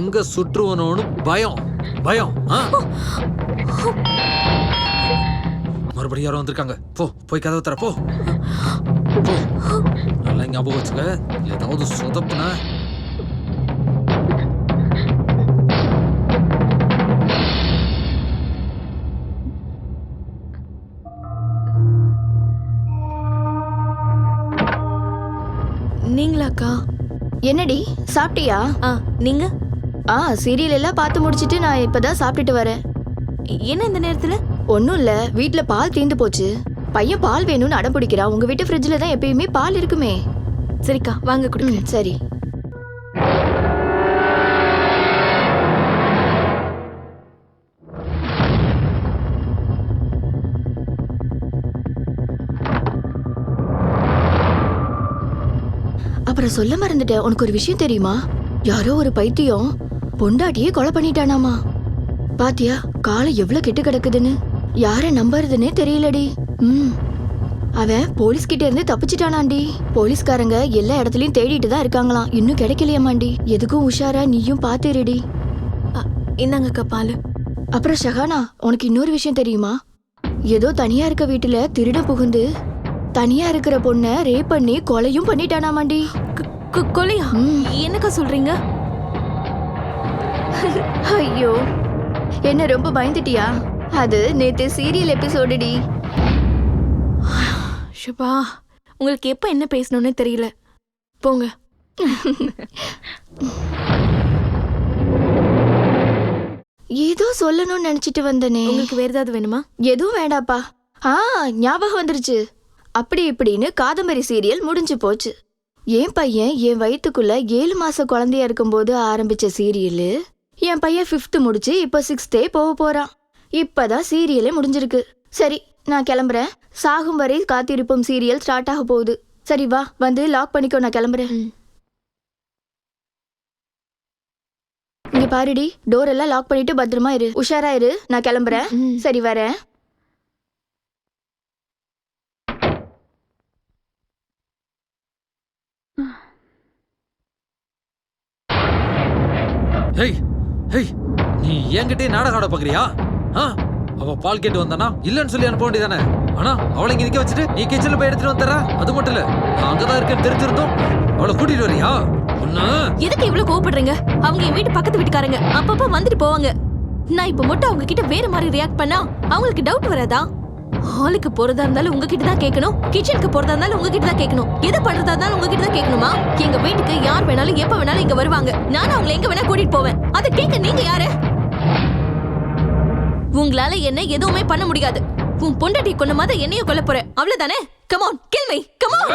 எங்க சுற்றுவனோன்னு பயம் பயம். மறுபடியும் யாரும் வந்திருக்காங்க. போய் கதவை தர போ. நல்லா ஞாபகம் வச்சுக்க, ஏதாவது சொதப்புன நீங்களாக்கா? என்னடி சாப்பிட்டியா? நீங்க? சீரியல் எல்லாம் பார்த்து முடிச்சிட்டு நான் இப்பதான் சாப்பிட்டுட்டு வரேன். என்ன இந்த நேரத்துல? ஒன்றும் இல்லை, வீட்டில் பால் தீர்ந்து போச்சு. பையன் பால் வேணும்னு அடம் பிடிக்கிறான். உங்க வீட்டு ஃப்ரிட்ஜில் தான் எப்பயுமே பால் இருக்குமே. சரிக்கா, வாங்க குடிக்கிறேன். சரி. அப்புறம் சொல்ல மறந்துட்டேன், உனக்கு ஒரு விஷயம் தெரியுமா? யாரோ ஒரு பைத்தியம் பொண்டாட்டியே கொலை பண்ணிட்டானாமா. பாத்தியா காலை எவ்வளவு கெட்டு கிடக்குதுன்னு? யார நம்புறதுன்னே தெரியலடி. அவன் போலீஸ் கிட்ட இருந்து தப்பிச்சிட்டானாண்டி. போலீஸ்காரங்க எல்லா இடத்துலயும் தேடிட்டு தான் இருக்காங்களாம், இன்னும் கிடைக்கலையாமாண்டி. எதுக்கும் உஷாரா நீயும் பாத்துருடி. இந்தாங்கக்கா பாலு. அப்புறம் ஷஹானா, உனக்கு இன்னொரு விஷயம் தெரியுமா? ஏதோ தனியா இருக்க வீட்டுல திருடன் புகுந்து தனியா இருக்கிற பொண்ண ரேப் பண்ணி கொலையும் பண்ணிட்டானாமாண்டி. கொலையா? என்னக்கா சொல்றீங்க? ஐயோ, என்ன ரொம்ப பயந்துட்டியா? அது நேத்து சீரியல் எபிசோடுடி. ஷபா, உங்களுக்கு எப்ப என்ன பேசணும்னே தெரியல. போங்க. ஏதோ சொல்லணும்னு நினைச்சிட்டு வந்தனே. உங்களுக்கு வேற ஏதாவது வேணுமா? எதுவும் வேண்டாப்பா. ஞாபகம் வந்துருச்சு. அப்படி இப்படின்னு காதம்பரி சீரியல் முடிஞ்சு போச்சு. என் பையன் என் வயிற்றுக்குள்ள 7 மாச குழந்தையா இருக்கும்போது ஆரம்பிச்ச சீரியலு என் பையன் 5th முடிச்சு இப்ப 6th போக போறான். இப்பதான் சீரியலே முடிஞ்சிருக்கு. சரி, நான் கிளம்புறேன். சாகும் வரை காத்திருப்போம் சீரியல் ஸ்டார்ட் ஆக போகுது. சரி வா, வந்து லாக் பண்ணிக்கோ, நான் கிளம்புறேன். இங்க பாருடி, டோர் எல்லாம் லாக் பண்ணிட்டு பத்திரமா இரு. உஷாரா இரு. நான் கிளம்புறேன். சரி, வரேன். ஹேய் ஹேய், நீ என்கிட்டே நாடகம் ஆட பாக்குறியா? அவ பால் கேட்டு வந்தானா இல்லன்னு சொல்லி அனுப்ப வேண்டியதானே? ஆனா அவளை இங்க நிக்க வச்சுட்டு நீ கிச்சன்ல போய் எடுத்துட்டு வந்துறா. அது மட்டும் இல்ல, நான் அங்கதான் இருக்கேன்னு தெரிஞ்சிருந்தோம் அவளை கூட்டிட்டு வரியா? ஒண்ணு எதுக்கு இவ்வளவு கோவப்படுறீங்க? அவங்க என் வீட்டு பக்கத்து வீட்டுக்காரங்க, அப்பப்ப வந்துட்டு போவாங்க. நான் இப்ப மட்டும் அவங்க கிட்ட வேற மாதிரி ரியாக்ட் பண்ணா அவங்களுக்கு டவுட் வராதா? ஹாலுக்கு போறதா இருந்தாலும் உங்ககிட்ட தான் கேட்கணும், கிச்சனுக்கு போறதா இருந்தாலும் உங்ககிட்ட தான் கேட்கணும், எது பண்றதா இருந்தாலும் உங்ககிட்ட தான் கேட்கணுமா? எங்க வீட்டுக்கு யார் வேணாலும் எப்ப வேணாலும் இங்க வருவாங்க. நானும் அவங்களை எங்க வேணா கூட்டிட்டு போவேன். அதை கேட்க நீங்க யாரு? உங்களால என்ன எதுவுமே பண்ண முடியாது. உன் பொண்டாட்டி கொன்ன மாதிரி என்னையும் கொல்ல போற, அவ்வளவுதானே? Come on, kill me, come on.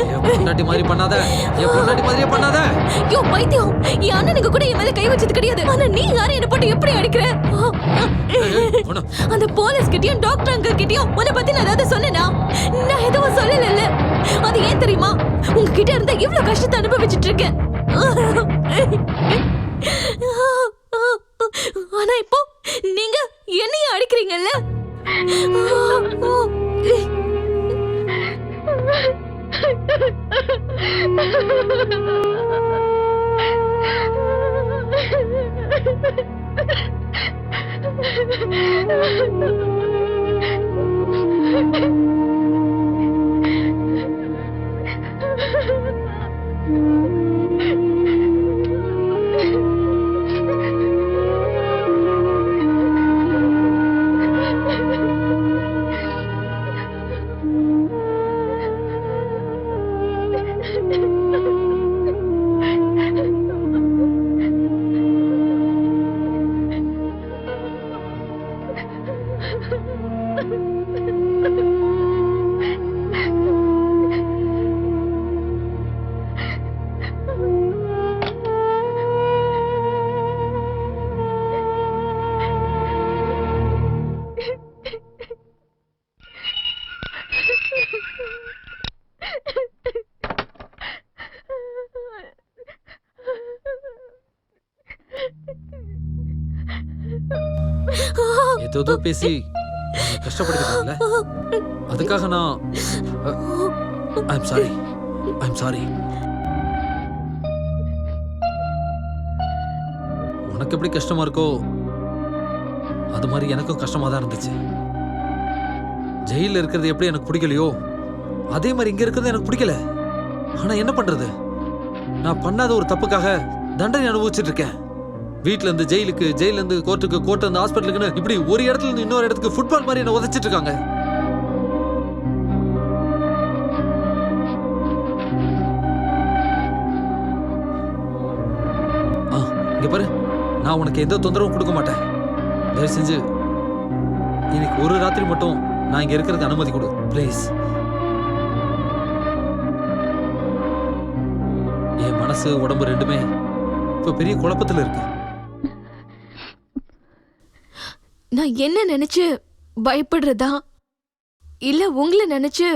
என் பொண்டாட்டி மாதிரி பண்ணாத, என் பொண்டாட்டி மாதிரியே பண்ணாத. யோ பைத்தியம், என் அண்ணனுக்கு கூட என் மேல கை வச்சது கிடையாது. ஆனா நீ யாரும் என்ன போட்டு எப்படி அடிக்கிற? அந்த போலீஸ் கிட்டயும் டாக்டர் அங்கிள் கிட்டயும் உன்னை பத்தி நான் ஏதாவது சொன்னேனா? நான் எதுவும் சொல்லல. அது ஏன் தெரியுமா? உங்ககிட்ட இருந்த இவ்வளவு கஷ்டத்தை அனுபவிச்சுட்டு இருக்கேன். ஆனா இப்போ நீங்க என்னைய அடிக்கிறீங்கல்ல? ஏதோ பேசி கஷ்டப்படுத்திட்டாங்கல்ல, அதுக்காக நான் ஐம் சாரி. உனக்கு எப்படி கஷ்டமா இருக்கோ அது மாதிரி எனக்கும் கஷ்டமா தான் இருந்துச்சு. ஜெயில இருக்கிறது எப்படி எனக்கு பிடிக்கலையோ அதே மாதிரி இங்க இருக்கிறது எனக்கு பிடிக்கல. ஆனா என்ன பண்றது, நான் பண்ணாத ஒரு தப்புக்காக தண்டனை அனுபவிச்சுட்டு இருக்கேன். வீட்ல இருந்து ஜெயிலுக்கு, ஜெயில இருந்து கோர்ட்டுக்கு, கோர்ட்ல இருந்து ஹாஸ்பிட்டலுக்குன்னு இப்படி ஒரு இடத்துல இருந்து இன்னொரு இடத்துக்கு ஃபுட்பால் மாதிரி என்ன உதைச்சிட்டு இருக்காங்க. இங்க பாரு, நான் உனக்கு எந்த தொந்தரவும் கொடுக்க மாட்டேன். தயவு செஞ்சு இன்னைக்கு ஒரு ராத்திரி மட்டும் நான் இங்க இருக்கிறதுக்கு அனுமதி கொடு ப்ளீஸ். என் மனசு உடம்பு ரெண்டுமே இப்ப பெரிய குழப்பத்துல இருக்கு. நான் என்ன நினைச்சு பயப்படுறதா இல்ல உங்களை நினைச்சு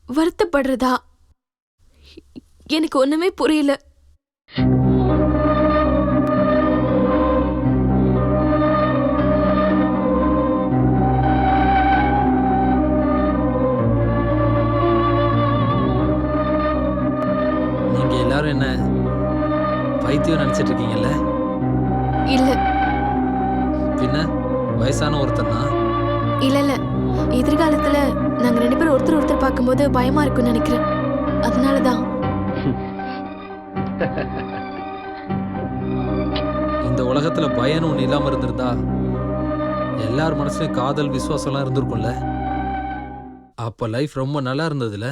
வருத்தப்படுறதா எனக்கு ஒண்ணுமே புரியல. நீங்க எல்லாரும் என்ன பைத்தியம் நினைச்சிட்டு இருக்கீங்கல்ல? இல்ல பின்ன வயசான ஒருத்தனா? இல்ல எதிர்காலத்துல நாங்க ரெண்டு பேரும் ஒருத்தர் பார்க்கும்போது பயமா இருக்கும்னு நினைக்கிறேன். அதனாலதான். இந்த உலகத்துல பயன் ஒண்ணு இல்லாம இருந்திருந்தா எல்லார் மனசுலயும் காதல், விசுவாசம் எல்லாம் இருந்திருக்கும்ல. அப்ப லைஃப் ரொம்ப நல்லா இருந்ததுல.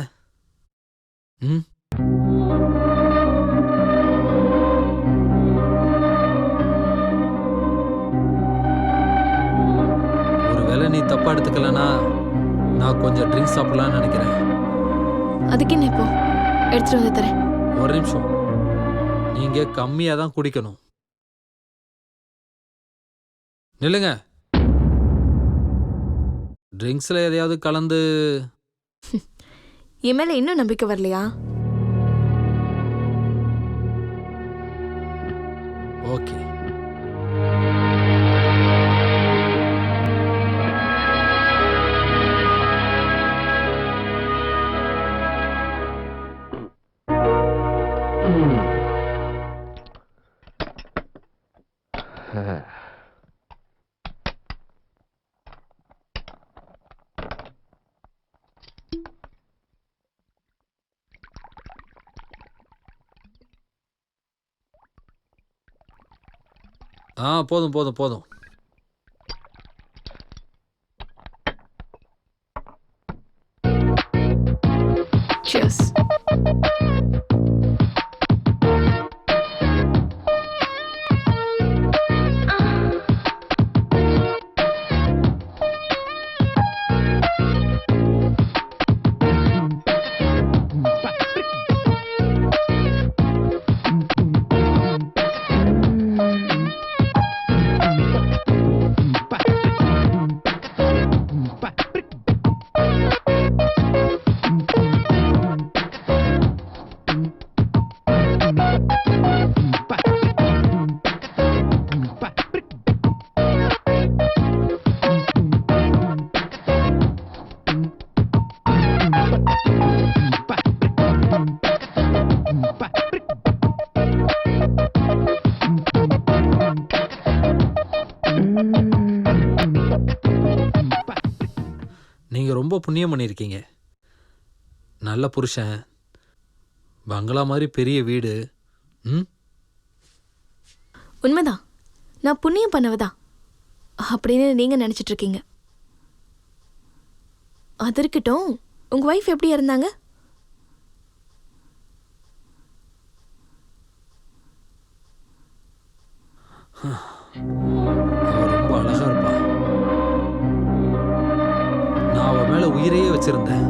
ஒருவேளை நீ தப்பா எடுத்துக்கலனா நான் கொஞ்சம் ட்ரிங்க்ஸ் சாப்பிடலாம்னு நினைக்கிறேன். அதுக்கு என்ன இப்போ எடுத்துட்டு வந்து தரேன். ஒரு நிமிஷம், நீங்க கம்மியா தான் குடிக்கணும். நில்லுங்க. ட்ரிங்க்ஸ்ல எதையாவது கலந்து. என் மேல இன்னும் நம்பிக்கை வரலையா? போதும் போதும் போதும். Cheers. நீங்க ரொம்ப புண்ணியம் பண்ணியிருக்கீங்க. நல்ல புருஷன், பங்களா மாதிரி பெரிய வீடு. உண்மைதான், நான் புண்ணியம் பண்ணவதான் அப்படின்னு நீங்க நினைச்சிட்டு இருக்கீங்க. அது இருக்கட்டும், உங்க வைஃப் எப்படி இருந்தாங்க? அவ ரொம்ப அழகா இருப்பா. நான் அவ மேல உயிரையே வச்சிருந்தேன்.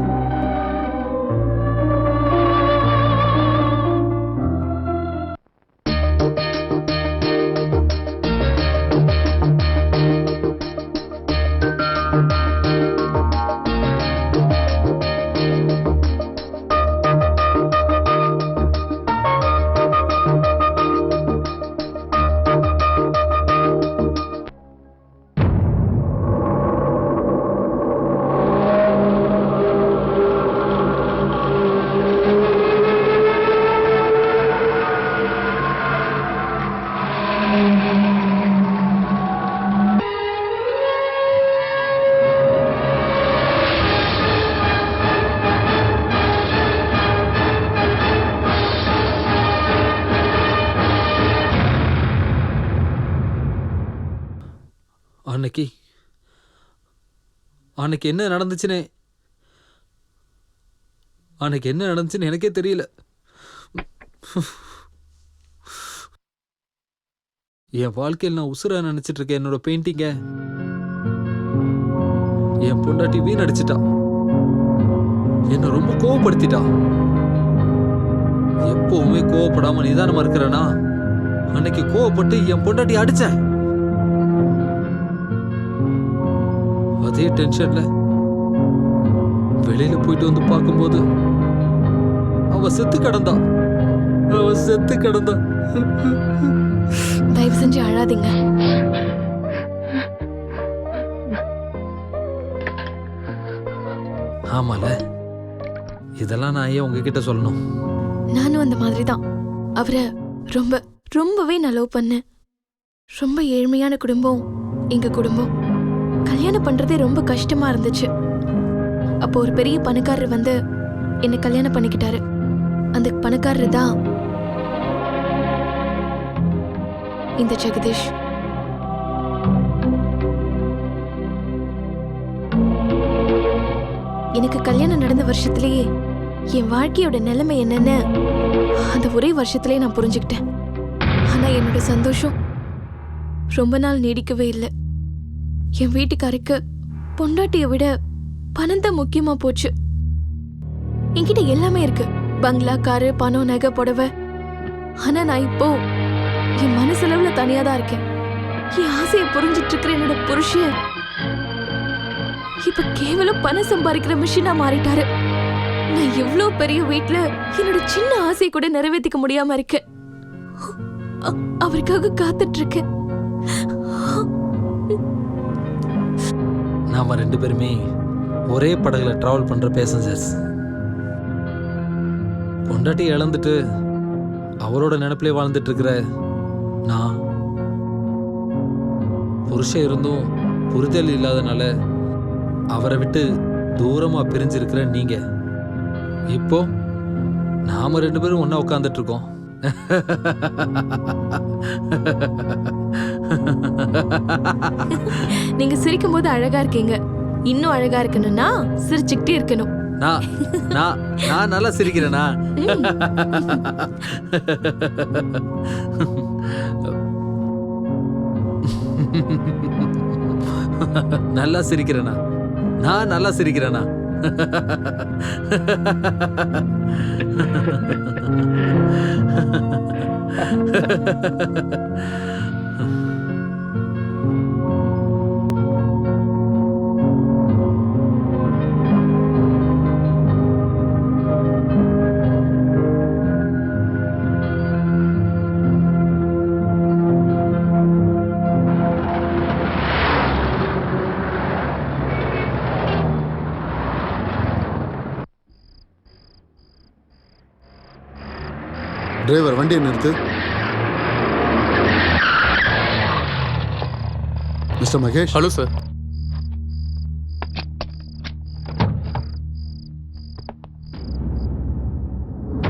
அன்னைக்கு என்ன நடந்துச்சுன்னு எனக்கே தெரியல. என் வாழ்க்கையில் நான் உசுரா நினைச்சிட்டு இருக்கேன் என்னோட பெயிண்டிங்க. என் பொண்டாட்டி வீணடிச்சிட்டா, என்ன ரொம்ப கோவப்படுத்திட்டா. எப்பவுமே கோவப்படாம நிதானமா இருக்கிறேனா, அன்னைக்கு கோவப்பட்டு என் பொண்டாட்டி அடிச்சேன். அதே டென்ஷன்ல வெளியில போயிட்டு வந்து பார்க்கும்போது அவ செத்து கிடந்தா. தயவு செஞ்சு அழாதீங்க. ஆமால, இதெல்லாம் நான் ஏன் உங்ககிட்ட சொல்லணும்? நானும் அந்த மாதிரி தான் அவரை ரொம்பவே நான் லவ் பண்ணேன். ரொம்ப ஏழ்மையான குடும்பம் எங்க குடும்பம். கல்யாணம் பண்றதே ரொம்ப கஷ்டமா இருந்துச்சு. அப்போ ஒரு பெரிய பணக்காரர் வந்து என்னை கல்யாணம் பண்ணிக்கிட்டாரு. அந்த பணக்காரர் தான் இந்த ஜெகதீஷ். எனக்கு கல்யாணம் நடந்த வருஷத்திலேயே என் வாழ்க்கையோட நிலைமை என்னன்னு அந்த ஒரே வருஷத்திலேயே நான் புரிஞ்சுக்கிட்டேன். ஆனா என்னோட சந்தோஷம் ரொம்ப நாள் நீடிக்கவே இல்லை. என் வீட்டுக்காருக்கு பொண்டாட்டியை விட பணம் தான் முக்கியமா போச்சு. என்கிட்ட எல்லாமே இருக்கு, பங்களா, காரு, பணம், நகை, புடவை. ஆனா நான் இப்போ என் மனசளவுல தனியா தான் இருக்கேன். என் ஆசையை புரிஞ்சிட்டு இருக்கிற என்னோட புருஷன் இப்ப கேவலம் பணம் சம்பாதிக்கிற மிஷினா மாறிட்டாரு. நான் எவ்வளவு பெரிய வீட்டுல என்னோட சின்ன ஆசையை கூட நிறைவேற்றிக்க முடியாம இருக்கேன். அவருக்காக காத்துட்டு இருக்கேன். நாம 2 பேருமே ஒரே படகுல டிராவல் பண்ற பேசஞ்சர்ஸ். பொண்டாட்டி இழந்துட்டு அவரோட நினைப்பிலே வாழ்ந்துட்டு இருக்கிற நான், புருஷன் இருந்தும் புரிதல் இல்லாதனால அவரை விட்டு தூரமா பிரிஞ்சிருக்கிற நீங்க, இப்போ நாம 2 பேரும் ஒண்ணா உட்கார்ந்துட்டு இருக்கோம். நீங்க சிரிக்கும் போது அழகா இருக்கீங்க. இன்னும் அழகா இருக்கணும்னா சிரிச்சுக்கிட்டே இருக்கணும். நான் நான் நான் நல்லா சிரிக்கிறேனா? நல்லா சிரிக்கிறேனா? நான் நல்லா சிரிக்கிறேனா? டிரைவர் வண்டியை நிறுத்து. Mister Mahesh. Hello sir.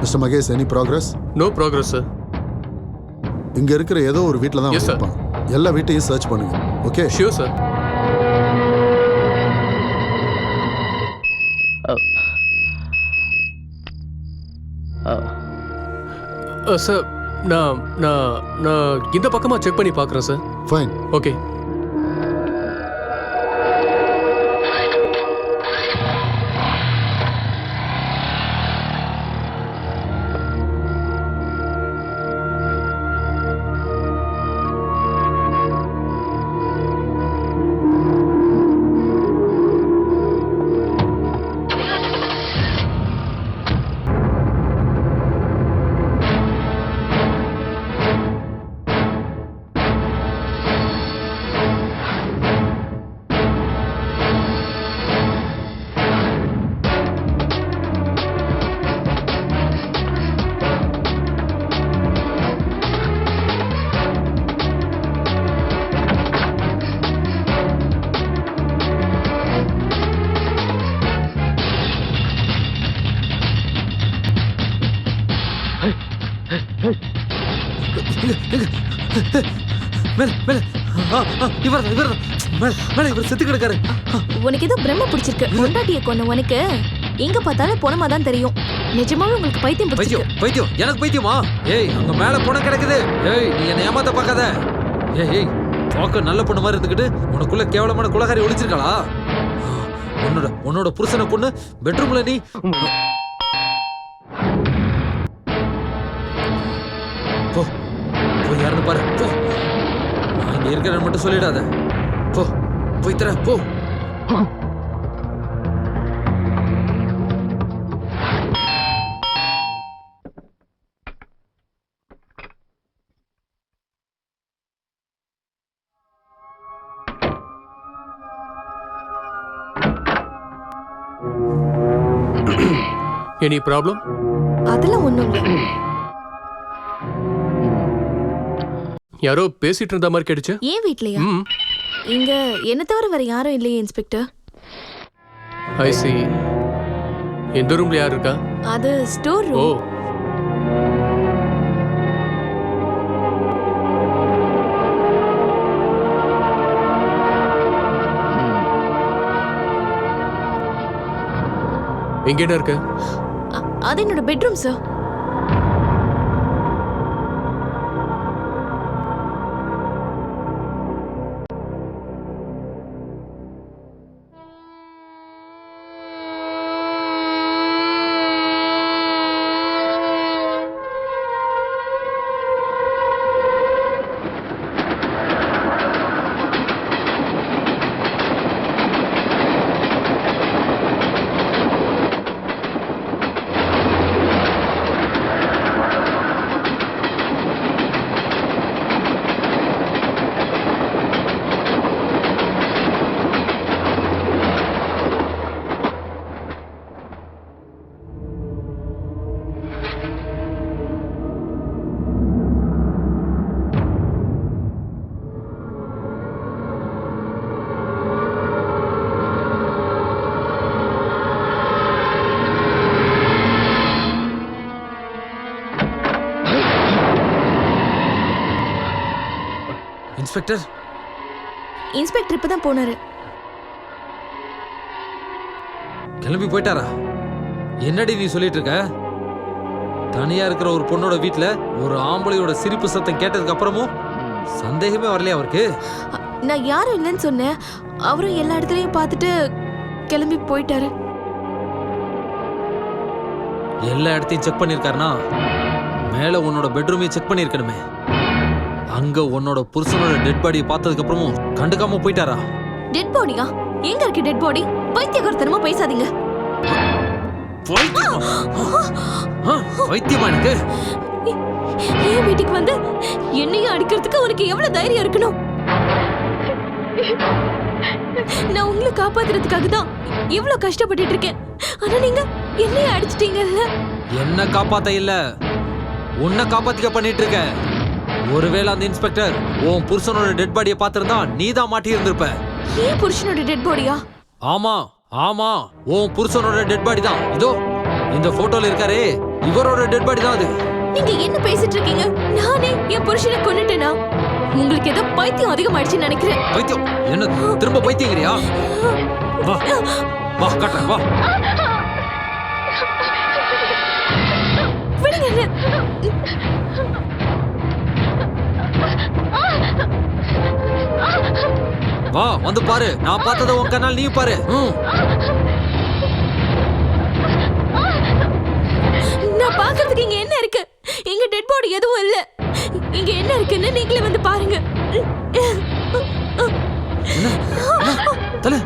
Mister Mahesh, any progress? No progress sir. இங்க இருக்கிற ஏதோ ஒரு வீட்டில் தான் Yes, sir. இருப்பான். எல்லா வீட்டையும் சர்ச் பண்ணுங்க. ஓகே? Sure sir. சார், நான் நான் நான் இந்த பக்கமா செக் பண்ணி பார்க்குறேன் சார். ஃபைன். ஓகே. மேல மேல இவர் மேல மேல இவர் செத்து கிடக்காரு. உனக்கு ஏதோ பிரம்ம பிடிச்சிருக்கு. பொண்டாட்டியை கொன்ன உனக்கு எங்க பார்த்தாலும் பொணமா தான் தெரியும். நிஜமாவே உங்களுக்கு பைத்தியம் பைத்தியம் பிடிச்சிருக்கு. பைத்தியம் எனக்கு பைத்தியமா? ஏய், அங்க மேல பொண்ணு கிடக்குது. ஏய், நீ என்ன ஏமாத்த பார்க்காத. ஏய் பார்க்க நல்ல பொண்ணு மாதிரி இருந்துக்கிட்டு உனக்குள்ள கேவலமான குலகாரி ஒளிச்சிருக்காளா? உன்னோட புருஷனை கொண்டு பெட்ரூம்ல நீ போ போய் யாருன்னு பாரு. போ, நான் இங்க இருக்கிறேன்னு மட்டும் சொல்லிடாத. போ போய் தர போ. Any problem? அதெல்லாம் ஒண்ணும் இல்ல. யாரோ பேசிட்டு இருந்த மாதிரி கேட்டுச்சு. ஏன் வீட்லயா? ம், இங்க என்ன தவிர வேற யாரும் இல்லையே இன்ஸ்பெக்டர். ஐ சி. எந்த ரூம்ல யார் இருக்கா? அது ஸ்டோர் ஓ, ரூம். எங்கேடா இருக்க? அது என்னோட பெட்ரூம் சார். இன்ஸ்பெக்டர் இன்ஸ்பெக்டர் இப்பதான் போனாரு. கிளம்பி போயிட்டாரா? என்னடி நீ சொல்லிட்டு இருக்க? தனியா இருக்கிற ஒரு பொண்ணோட வீட்டுல ஒரு ஆம்பளையோட சிரிப்பு சத்தம் கேட்டதுக்கு அப்புறமும் சந்தேகமே வரலையா அவருக்கு? நான் யாரும் இல்லைன்னு சொன்னேன். அவரும் எல்லா இடத்துலயும் பார்த்துட்டு கிளம்பி போயிட்டாரு. எல்லா இடத்தையும் செக் பண்ணிருக்காருனா மேல உன்னோட பெட்ரூமையும் செக் பண்ணிருக்கணுமே. அங்க உன்னோட புருஷனோட டெட் பாடியை பார்த்ததுக்கு அப்புறமும் கண்டுக்காம போயிட்டாரா? டெட் பாடியா? எங்க இருக்கு டெட் பாடி? பைத்தியக்காரத்தனமா பேசாதீங்க. வைத்தியமா எனக்கு? என் வீட்டுக்கு வந்து என்னையும் அடிக்கிறதுக்கு உனக்கு எவ்வளவு தைரியம் இருக்கணும்? நான் உங்களை காப்பாத்துறதுக்காக தான் இவ்வளவு கஷ்டப்பட்டுட்டு இருக்கேன். ஆனா நீங்க என்னையும் அடிச்சிட்டீங்கல்ல. என்ன காப்பாத்த இல்ல, உன்னை காப்பாத்திக்க பண்ணிட்டு இருக்க. ஒருவேளை அந்த இன்ஸ்பெக்டர் உன் புருஷனோட டெட் பாடியை பார்த்திருந்தா நீதான் மாட்டி இருந்திருப்ப. ஏன் புருஷனோட டெட் பாடியா? ஆமா ஆமா, உன் புருஷனோட டெட் பாடி தான். இதோ இந்த போட்டோல இருக்காரே, இவரோட டெட் பாடி தான் அது. நீங்க என்ன பேசிட்டு இருக்கீங்க? நானே என் புருஷனை கொன்னுட்டேனா? உங்களுக்கு ஏதோ பைத்தியம் அதிகமாயிடுச்சுன்னு நினைக்கிறேன். பைத்தியம்? என்ன திரும்ப பைத்தியங்கிறியா? வா வா காட்டுறேன் வா. விடுங்க என்ன. வா வந்து பாரு, நான் பார்த்தத உன் கண்ணால் நீ பாரு. நான் பார்க்கிறதுக்கு இங்க என்ன இருக்கு? இங்க டெட் பாடி எதுவும் இல்ல. இங்க என்ன இருக்குன்னு நீங்களே வந்து பாருங்க. தல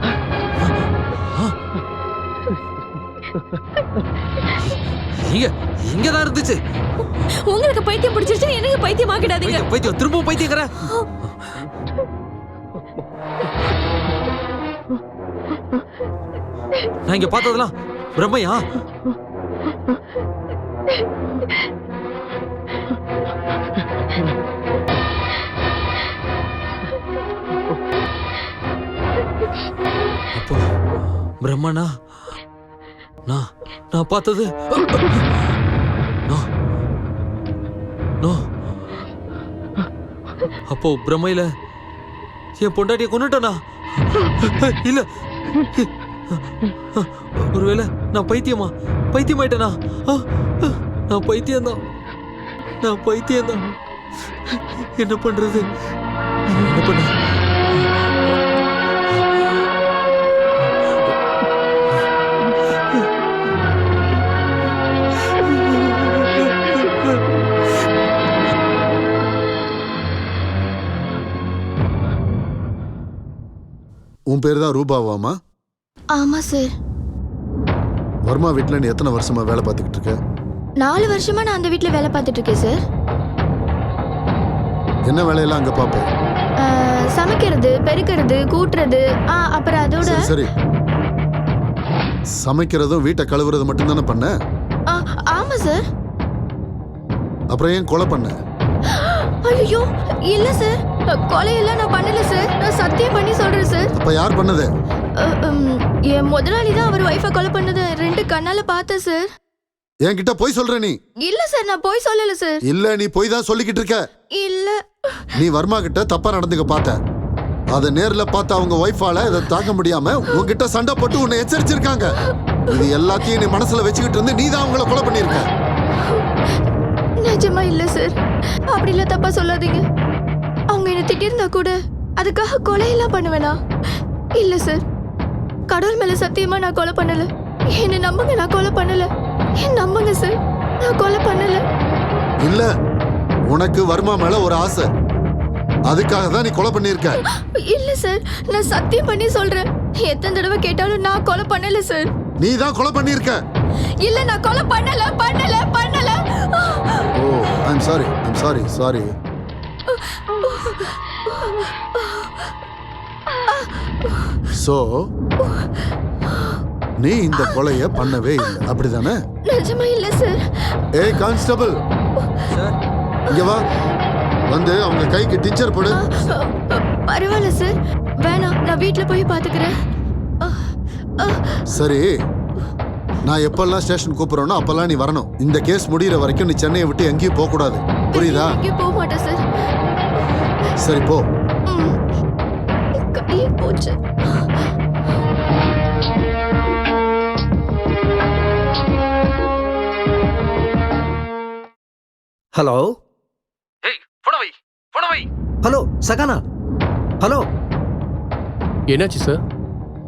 இங்க இங்கதான் இருந்துச்சு. உங்களுக்கு பைத்தியம் பிடிச்சிருச்சு, எனக்கு பைத்தியம் ஆகிடாதீங்க. பைத்தியம் திரும்ப பைத்தியங்கற. நான் இங்க பார்த்ததெல்லாம் பிரம்மையா? அப்போ பிரம்மனா? நான் பார்த்தது அப்போ பிரம்மையில என் பொண்டாட்டிய கொன்னுட்டனா? இல்ல, ஒருவேளை நான் பைத்தியமாயிட்டனா? நான் பைத்தியம்தான். என்ன பண்றது? என்ன பண்ண? உன் பேர் தான் ரூபாவாமா? ஆமா சார். வர்மா வீட்டில் நீ எத்தனை வருஷமா வேலை பார்த்துக்கிட்டு இருக்க? 4 வருஷமா நான் அந்த வீட்டில் வேலை பார்த்துட்டு இருக்கேன் சார். என்ன வேலையெல்லாம் அங்கே பார்ப்பேன்? சமைக்கிறது, பெருக்கிறது, கூட்டுறது, அப்புறம் அதோட சரி சமைக்கிறதும் வீட்டை கழுவுறது மட்டும்தானே பண்ண? ஆமா சார். அப்புறம் ஏன் கொலை பண்ண? ஐயோ இல்ல சார், கொலையெல்லாம் நான் பண்ணல சார். நான் சத்தியம் பண்ணி சொல்றேன் சார். அப்ப யார் பண்ணது? என் முதலாளி தான் அவர் வைஃபை கொலை பண்ணது 2 கண்ணால பார்த்தேன் சார். என்கிட்ட போய் சொல்ற நீ? இல்ல சார், நான் போய் சொல்லல சார். இல்ல, நீ போய் தான் சொல்லிக்கிட்டு இருக்க. இல்ல, நீ வர்மா கிட்ட தப்பா நடந்துக்க பார்த்த. அத நேர்ல பார்த்த அவங்க வைஃபால இதை தாக்க முடியாம உன்கிட்ட சண்டை போட்டு உன்னை எச்சரிச்சிருக்காங்க. இது எல்லாத்தையும் நீ மனசுல வச்சுக்கிட்டு இருந்து நீ தான் அவங்கள கொலை பண்ணிருக்க. நிஜமா இல்ல சார், அப்படிலாம் தப்பா சொல்லாதீங்க. அவங்க என்ன திட்டிருந்தா கூட அதுக்காக கொலையெல்லாம் பண்ணுவேனா? இல்ல சார், கடவுள் மேல சத்தியமா நான் கொலை பண்ணல. என்ன நம்புங்க, நான் கொலை பண்ணல. என்ன நம்புங்க சார், நான் கொலை பண்ணல. இல்ல, உனக்கு வர்மா மேல ஒரு ஆசை, அதுக்காக தான் நீ கொலை பண்ணிருக்க. இல்ல சார், நான் சத்தியம் பண்ணி சொல்றேன். எத்தனை தடவை கேட்டாலும் நான் கொலை பண்ணல சார். நீ தான் கொலை பண்ணிருக்க. இல்ல, நான் கொலை பண்ணல. ஓ, ஐம் சாரி. சோ நீ இந்த கொலைய பண்ணவே இல்லை, அப்படிதானே? நிஜமா இல்ல சார். ஏய் கான்ஸ்டபிள், இங்க வா. வந்து அவங்க கைக்கு டீச்சர் போடு. பரவாயில்ல சார், வேணாம், நான் வீட்டுல போய் பாத்துக்கிறேன். சரி, நான் எப்பெல்லாம் ஸ்டேஷன் கூப்பிடுறேனோ அப்பெல்லாம் நீ வரணும். இந்த கேஸ் முடிகிற வரைக்கும் நீ சென்னையை விட்டு எங்கேயும் போக கூடாது, புரியுதா? எங்கேயும் போக மாட்டேன் சார். சரி போ. போச்சு. Hello hello Sahana. ஹலோ என்னாச்சு சார்?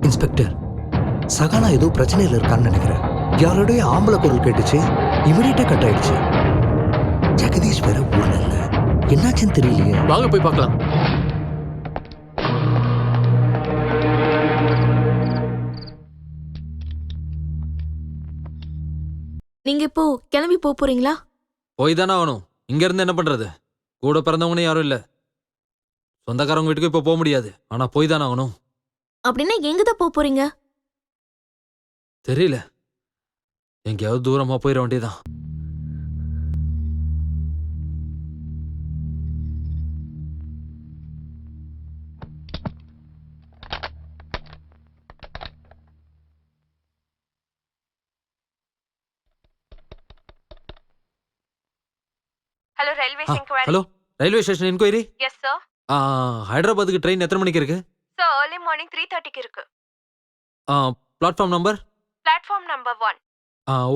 இன்ஸ்பெக்டர், சகானா ஏதோ பிரச்சனையில் இருக்கான்னு நினைக்கிறேன். யாரோடைய ஆம்பளை குரல் கேட்டுச்சு, இமிடியேட்டா கட் ஆயிடுச்சு. ஜெகதீஷ் வேற ஊர்ல இல்ல, என்னாச்சுன்னு தெரியலையே. வாங்க போய் பார்க்கலாம். நீங்க இப்போ கிளம்பி போறீங்களா? போய் தானே ஆகணும். இங்க இருந்து என்ன பண்றது? கூட பிறந்தவங்கன்னு யாரும் இல்ல. சொந்தக்காரங்க வீட்டுக்கு இப்போ போக முடியாது. ஆனா போய் தானே ஆகணும். அப்படின்னா எங்க தான் போறீங்க? தெரியல, எங்கேயாவது தூரமா போயிட வேண்டியதான். Hello railway hello, railway station enquiry. Yes sir. ஹைதராபாத்துக்கு ட்ரெயின் எத்தனை மணிக்கு இருக்கு? சார் early morning 3:30க்கு இருக்கு. Platform number? Platform number 1.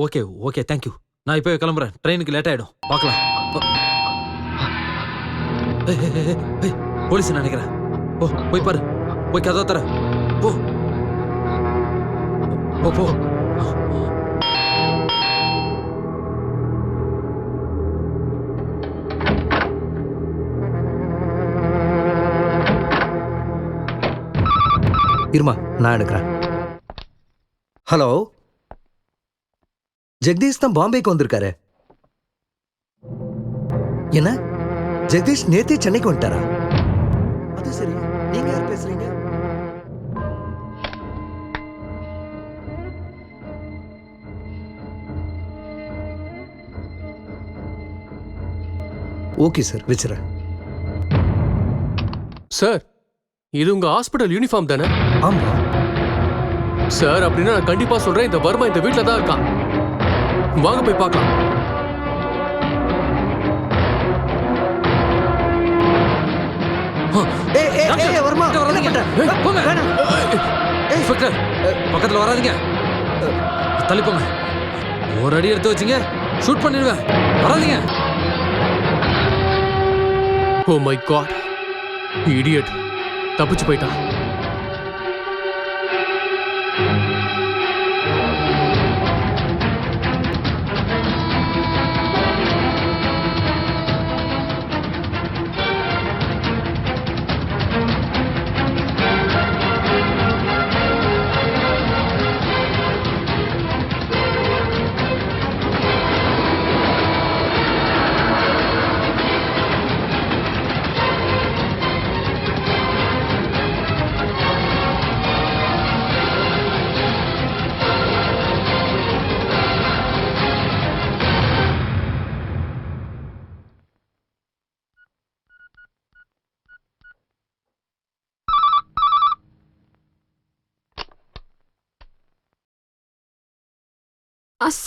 Okay okay, thank you. நான் இப்போ கிளம்புறேன். ட்ரெயினுக்கு லேட் ஆயிடும். பார்க்கலாம். போலீஸ் நினைக்கிறேன். ஓ, போய் பாரு. போய் கதவை தர. போ போ போ. இருமா, நான் எடுக்கிறேன். ஹலோ, ஜெகதீஷ் தான் பாம்பேக்கு வந்திருக்காரு. என்ன, ஜெகதீஷ் நேத்தே சென்னைக்கு வந்துட்டாரா? அது சரி, நீங்க யார் பேசுறீங்க? Okay sir, வச்சுறேன். சார், இது உங்க ஹாஸ்பிட்டல் யூனிஃபார்ம் தானே? ஆமா சார், அப்படின்னா நான் கண்டிப்பா சொல்றேன், இந்த வர்மா இந்த வீட்ல தான் இருக்கான். வாங்க போய் பார்க்கலாம். வர்மா, பக்கத்துல வராதீங்க. தள்ளி போங்க. ஒரு அடி எடுத்து வச்சுங்க, ஷூட் பண்ணிடுவேன். வராதீங்க. ஓ மை காட், இடியட், தப்பிச்சு போயிட்டான்.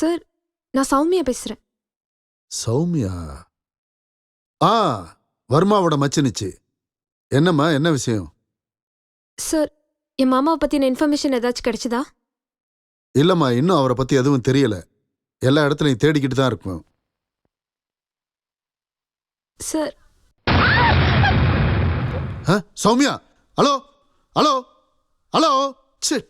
சார், நான் சௌமியா பேசுறேன். சௌமியா? வர்மாவோட மச்சினிச்சு. என்னம்மா, என்ன விஷயம்? சார், என் மாமாவை பத்தின இன்ஃபர்மேஷன் ஏதாச்சும் கிடைச்சதா? இல்லம்மா, இன்னும் அவரை பத்தி எதுவும் தெரியல. எல்லா இடத்துலையும் தேடிக்கிட்டு தான் இருக்கும். Sir. Sowmya, hello hello hello. Sit.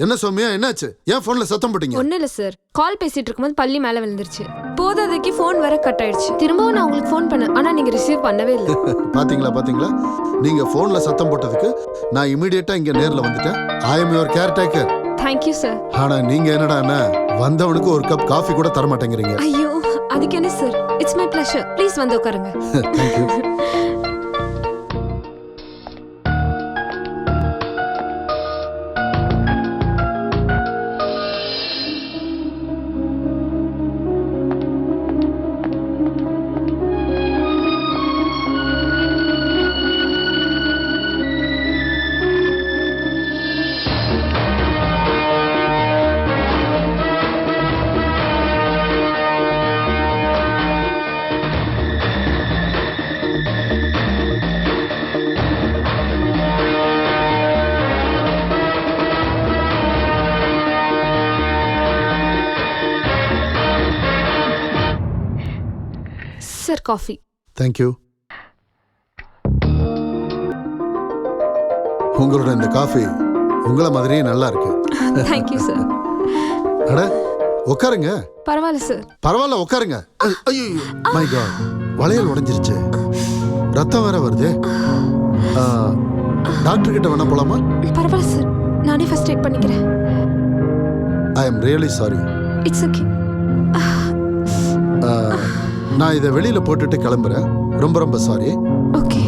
என்ன சௌமியா, என்னாச்சு? ஏன் போன்ல சத்தம் போட்டீங்க? ஒன்னும் இல்ல சார், கால் பேசிட்டு இருக்கும்போது பள்ளி மேல விழுந்துருச்சு. போதாதைக்கு போன் வர கட் ஆயிடுச்சு. திரும்பவும் நான் உங்களுக்கு போன் பண்ணேன், ஆனா நீங்க ரிசீவ் பண்ணவே இல்லை. பாத்தீங்களா, நீங்க போன்ல சத்தம் போட்டதுக்கு நான் இமிடியேட்டா இங்க நேர்ல வந்துட்டேன். I am your caretaker. Thank you sir. ஆனா நீங்க என்னடா வந்தவனுக்கு ஒரு கப் காஃபி கூட தர மாட்டேங்கிறீங்க. ஐயோ, அதுக்கு என்ன sir, it's my pleasure. Please வந்து உட்காருங்க. தேங்க்யூ. Sir coffee. தேங்க்யூ. உங்களோட இந்த காஃபி உங்களை மாதிரியே நல்லா இருக்கு. Thank you sir. அட உட்காருங்க. பரவாயில்ல சார். பரவாயில்ல உட்காருங்க. ஐயோ மை காட், வளையல் உடைஞ்சிருச்சு, ரத்தம் வேற வருது. டாக்டர் கிட்ட வேணா போலாமா? பரவாயில்ல சார், நானே ஃபர்ஸ்ட் எய்ட் பண்ணிக்கிறேன். ஐ am really sorry. It's okay. நான் இதை வெளியில போட்டுட்டு கிளம்புறேன். ரொம்ப ரொம்ப சாரி. ஓகே.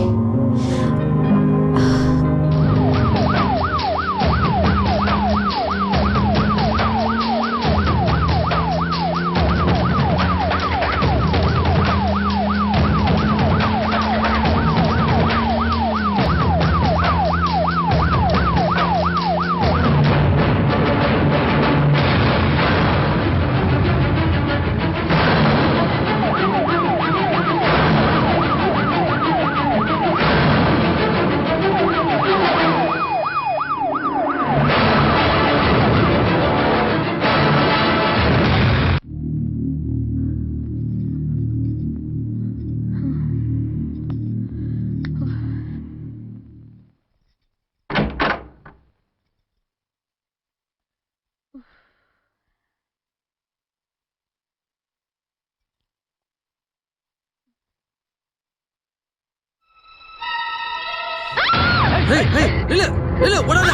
ஏய் ஏய் நில்லு நில்லு ஓடாத.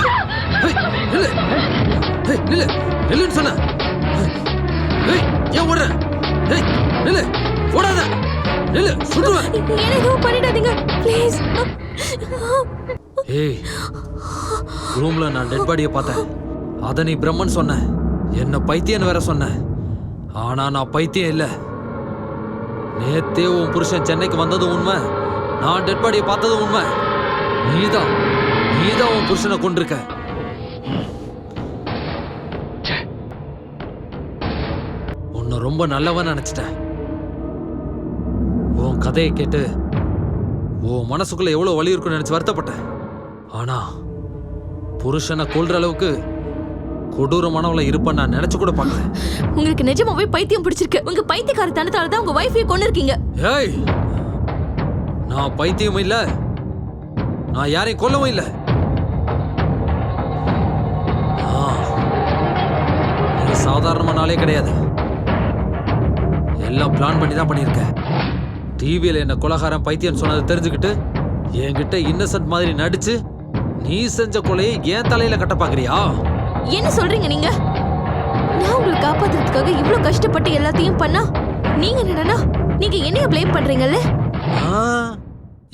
ஏய் நில்லு. ஏய் நில்லு நில்லுன்னு சொன்ன. ஏய் ஏன் ஓடுற? ஏய் நில்லு ஓடாத. நில்லு சுடுவேன். என்ன எதுவும் பண்ணிடாதீங்க ப்ளீஸ். ஏய் ரூம்ல நான் டெட் பாடியை பார்த்தேன். அத நீ பிரம்மன் சொன்ன, என்ன பைத்தியன்னு வேற சொன்ன. ஆனா நான் பைத்தியம் இல்ல. நேத்தே உன் புருஷன் சென்னைக்கு வந்ததும் உண்மை, நான் டெட் பாடியை பார்த்ததும் உண்மை. நீதான் உன் புருஷனை கொண்டிருக்க. உன்னை ரொம்ப நல்லவன் நினைச்சிட்டேன். உன் கதையை கேட்டு உன் மனசுக்குள்ள எவ்வளவு வலி இருக்குன்னு நினைச்சு வருத்தப்பட்டேன். ஆனா புருஷனை கொல்ற அளவுக்கு கொடூரமானவள இருப்பேன் நான் நினைச்சு கூட பார்க்கல. உங்களுக்கு நிஜமாவே பைத்தியம் பிடிச்சிருக்கு. உங்க பைத்தியக்கார தனத்தால தான் உங்க வைஃபையை கொண்டு இருக்கீங்க. ஏய் நான் பைத்தியமும் இல்ல, நான் யாரையும் கொல்லவும் இல்ல. நீ சாதாரணமானாலே கிடையாது. எல்லாம் பிளான் பண்ணி தான் பண்ணிருக்க. டிவியில என்ன கொலைகாரன் பைத்தியம் சொன்னதை தெரிஞ்சுக்கிட்டு என்கிட்ட இன்னசென்ட் மாதிரி நடிச்சு நீ செஞ்ச கொலையை ஏன் தலையில கட்ட பாக்குறியா? என்ன சொல்றீங்க நீங்க? நான் உங்களை காப்பாத்துறதுக்காக இவ்ளோ கஷ்டப்பட்டு எல்லாத்தையும் பண்ணா நீங்க என்னடா நீங்க என்னைய ப்ளேம் பண்றீங்கல்ல?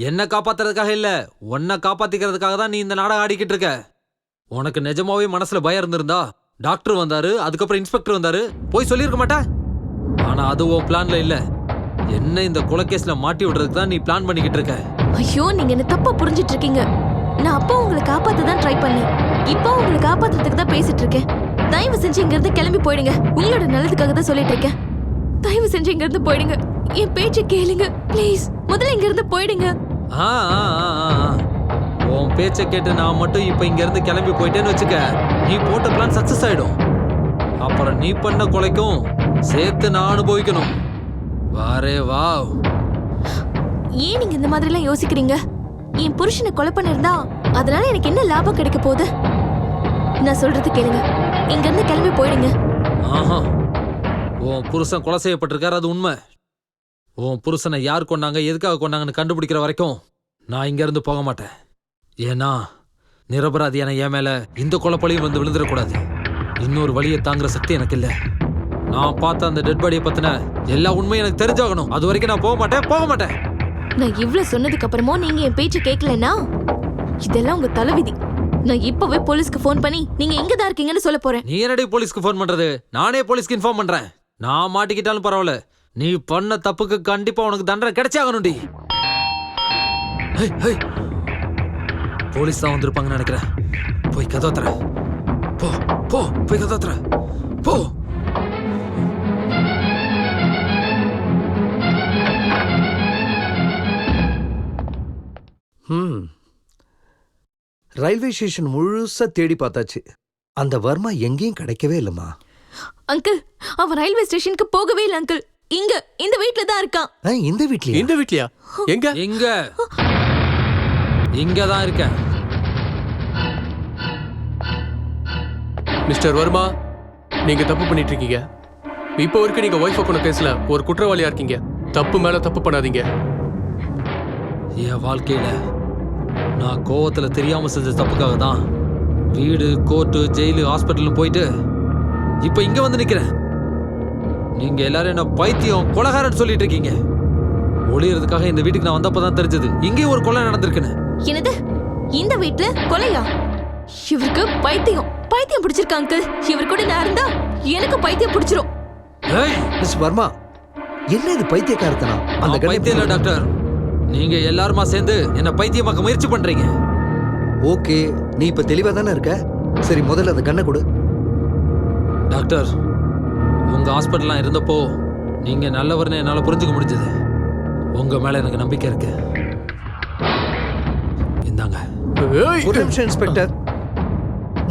என்ன காப்பாத்துறதுக்காக இல்ல, உன்னை காப்பாத்திக்கிறதுக்காக தான் நீ இந்த நாடகம் ஆடிக்கிட்டு இருக்க. உனக்கு நிஜமாவே மனசுல பயம் இருந்திருந்தா டாக்டர் வந்தாரு, அதுக்கப்புறம் இன்ஸ்பெக்டர் வந்தாரு, போய் சொல்லியிருக்க மாட்டா? ஆனா அது உன் பிளான்ல இல்ல. என்ன இந்த கொலைகேஸ்ல மாட்டி விடுறதுக்கு தான் நீ பிளான் பண்ணிக்கிட்டு இருக்க. ஐயோ நீங்க என்ன தப்பா புரிஞ்சிட்டு இருக்கீங்க. நான் அப்பா உங்களை காப்பாத்த தான் ட்ரை பண்ணேன். இப்போ உங்களை காப்பாத்துறதுக்கு தான் பேசிட்டு இருக்கேன். தயவு செஞ்சு இங்க இருந்து கிளம்பி போயிடுங்க. உங்களோட நல்லதுக்காக தான் சொல்லிட்டு இருக்கேன். தயவு செஞ்சு இங்க இருந்து போயிடுங்க. என் பேச்சை கேளுங்க ப்ளீஸ். முதல்ல இங்க இருந்து போயிடுங்க. உன் பேச்சை கேட்டு நான் மட்டும் இப்ப இங்க இருந்து கிளம்பி போயிட்டேன்னு வச்சுக்க, நீ போட்ட பிளான் சக்சஸ் ஆயிடும். அப்புறம் நீ பண்ண கொலைக்கும் சேர்த்து நான் அனுபவிக்கணும். வாரே வா. ஏன் நீங்க இந்த மாதிரி எல்லாம் யோசிக்கிறீங்க? என் புருஷனை கொலை பண்ணிருந்தா அதனால எனக்கு என்ன லாபம் கிடைக்க போகுது? நான் சொல்றது கேளுங்க. இங்க இருந்து கிளம்பி போயிடுங்க. ஆஹா, உன் புருஷன் கொலை செய்யப்பட்டிருக்காரு, அது உண்மை. உன் புருஷனை யார் கொண்டாங்க, எதுக்காக கொண்டாங்கன்னு கண்டுபிடிக்கிற வரைக்கும் நான் இங்க இருந்து போக மாட்டேன். ஏன்னா நிரபராதியான என் மேல இந்த கொலைப்பழியும் வந்து விழுந்துடக்கூடாது. இன்னொரு வழியை தாங்குற சக்தி எனக்கு இல்ல. நான் பார்த்த அந்த டெட் பாடியை பத்தின எல்லா உண்மையும் எனக்கு தெரிஞ்சாகணும். அது வரைக்கும் நான் போக மாட்டேன். நான் இவ்ளோ சொன்னதுக்கு அப்புறமும் நீங்க என் பேச்சை கேட்கலன்னா இதெல்லாம் உங்க தலைவிதி. நான் இப்பவே போலீஸ்க்கு ஃபோன் பண்ணி நீங்க எங்க தான் இருக்கீங்கன்னு சொல்ல போறேன். நீ என்னடி போலீஸ்க்கு ஃபோன் பண்றது? நானே போலீஸ்க்கு இன்ஃபார்ம் பண்றேன். நான் மாட்டிக்கிட்டாலும் பரவாயில்ல, நீ பண்ண தப்புக்கு கண்டிப்பா உனக்கு தண்டனை கிடைச்சாகணும்டி. போலீஸ் தான் வந்திருப்பாங்கன்னு நினைக்கிறேன். போய் கதவை தர. போ போ போய் கதவை தர. போ. ரயில்வே ஸ்டேஷன் முழுசா தேடி பார்த்தாச்சு. அந்த வர்மா எங்கேயும் கிடைக்கவே இல்லைம்மா. அங்கிள், அவன் ரயில்வே ஸ்டேஷனுக்கு போகவே இல்லை அங்கிள். இங்க இந்த வீட்ல தான் இருக்கான். இந்த வீட்லயா? இந்த வீட்லயா? எங்க? இங்க தான் இருக்கேன். மிஸ்டர் வர்மா, நீங்க தப்பு பண்ணிட்டு இருக்கீங்க. இப்போ வரைக்கும் நீங்க ஒய்ஃப் கொண்ட கேஸ்ல ஒரு குற்றவாளியா இருக்கீங்க. தப்பு மேல தப்பு பண்ணாதீங்க. என் வாழ்க்கையில நான் கோவத்துல தெரியாம செஞ்ச தப்புக்காக தான் வீடு, கோர்ட்டு, ஜெயிலு, ஹாஸ்பிட்டல் போயிட்டு இப்ப இங்க வந்து நிக்கிறேன். நீங்க எல்லாரும் என்ன பைத்தியம், கொலைகாரன் சொல்லிட்டு இருக்கீங்க. ஒளியறதுக்காக இந்த வீட்டுக்கு நான் வந்தப்பதான் தெரிஞ்சது இங்கேயும் ஒரு கொலை நடந்திருக்குன்னு. என்னது? இந்த வீட்ல கொலையா? இவருக்கு பைத்தியம் பிடிச்சிருக்கா அங்கிள். இவர் கூட நான் இருந்தா எனக்கு பைத்தியம் பிடிச்சிரும். மிஸ் வர்மா, என்ன இது பைத்தியக்காரத்தனா? அந்த பைத்தியம் இல்ல டாக்டர், நீங்க எல்லாருமா சேர்ந்து என்ன பைத்தியமாக்க முயற்சி பண்றீங்க. ஓகே, நீ இப்ப தெளிவா தானே இருக்க. சரி, முதல்ல அந்த கண்ணை கொடு. டாக்டர், உங்க ஹாஸ்பிட்டல்லாம் இருந்தப்போ நீங்க நல்லவர்னு என்னால புரிஞ்சுக்க முடிஞ்சது. உங்க மேல எனக்கு நம்பிக்கை இருக்கு. இந்தாங்க. ஒரு நிமிஷம் இன்ஸ்பெக்டர்,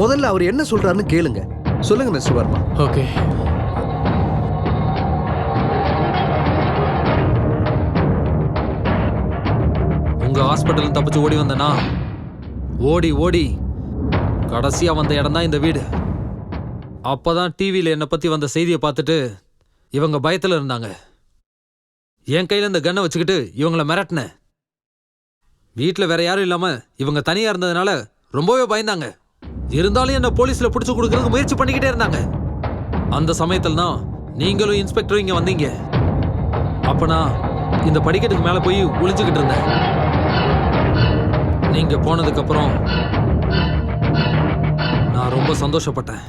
முதல்ல அவர் என்ன சொல்றாருன்னு கேளுங்க. சொல்லுங்க மிஸ்டர் வர்மா. ஓகே. உங்க ஹாஸ்பிட்டல் தப்பிச்சு ஓடி வந்தனா, ஓடி கடைசியா வந்த இடம் தான் இந்த வீடு. அப்பதான் டிவியில என்னை பத்தி வந்த செய்தியை பார்த்துட்டு இவங்க பயத்துல இருந்தாங்க. என் கையில இந்த கன்னை வச்சுக்கிட்டு இவங்களை மிரட்டினேன். வீட்டில் வேற யாரும் இல்லாம இவங்க தனியா இருந்ததுனால ரொம்பவே பயந்தாங்க. இருந்தாலும் என்ன போலீஸ்ல பிடிச்சு கொடுக்கறதுக்கு முயற்சி பண்ணிக்கிட்டே இருந்தாங்க. அந்த சமயத்துல தான் நீங்களும் இன்ஸ்பெக்டரும் இங்க வந்தீங்க. அப்ப நான் இந்த படிக்கட்டுக்கு மேல போய் ஒளிஞ்சுக்கிட்டு இருந்தேன். நீங்க போனதுக்கு அப்புறம் நான் ரொம்ப சந்தோஷப்பட்டேன்.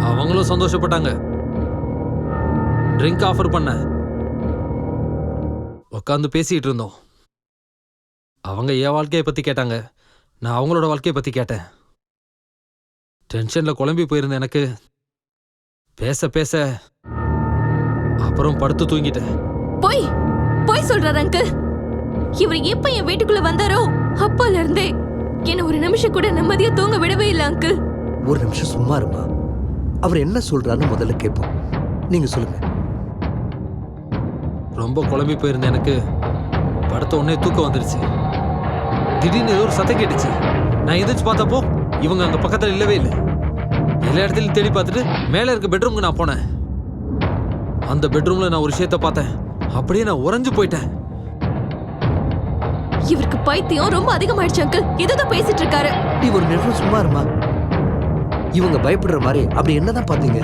அவங்களும் சந்தோஷப்பட்டாங்க. ட்ரிங்க் ஆஃபர் பண்ண உட்காந்து பேசிட்டு இருந்தோம். அவங்க என் வாழ்க்கையை பத்தி கேட்டாங்க, நான் அவங்களோட வாழ்க்கையை பத்தி கேட்டேன். டென்ஷன்ல குழம்பி போயிருந்த எனக்கு பேச பேச அப்புறம் படுத்து தூங்கிட்டேன். போய் சொல்றாரு அங்கிள். இவர் எப்ப என் வீட்டுக்குள்ள வந்தாரோ அப்பல இருந்தே என்ன ஒரு நிமிஷம் கூட நிம்மதியா தூங்க விடவே இல்லை அங்கிள். ஒரு நிமிஷம் சும்மா இருமா. அவர் என்ன சொல்றாருன்னு முதல்ல கேட்போம். நீங்க சொல்லுங்க. ரொம்ப குழம்பி போயிருந்த எனக்கு படுத்த உடனே தூக்கம் வந்துருச்சு. திடீர்னு ஏதோ ஒரு சத்தம் கேட்டுச்சு. நான் எதிர்த்து பார்த்தப்போ இவங்க அங்க பக்கத்துல இல்லவே இல்லை. எல்லா இடத்துலையும் தேடி பார்த்துட்டு மேல இருக்க பெட்ரூமுக்கு நான் போனேன். அந்த பெட்ரூம்ல நான் ஒரு விஷயத்த பார்த்தேன். அப்படியே நான் உறைஞ்சு போயிட்டேன். இவருக்கு பைத்தியம் ரொம்ப அதிகமாயிடுச்சு அங்கிள். இதுதான் பேசிட்டு இருக்காரு. நீ ஒரு நிமிஷம் சும்மா இருமா. இவங்க பயப்படுற மாதிரி அப்படி என்னதான் பாத்தீங்க?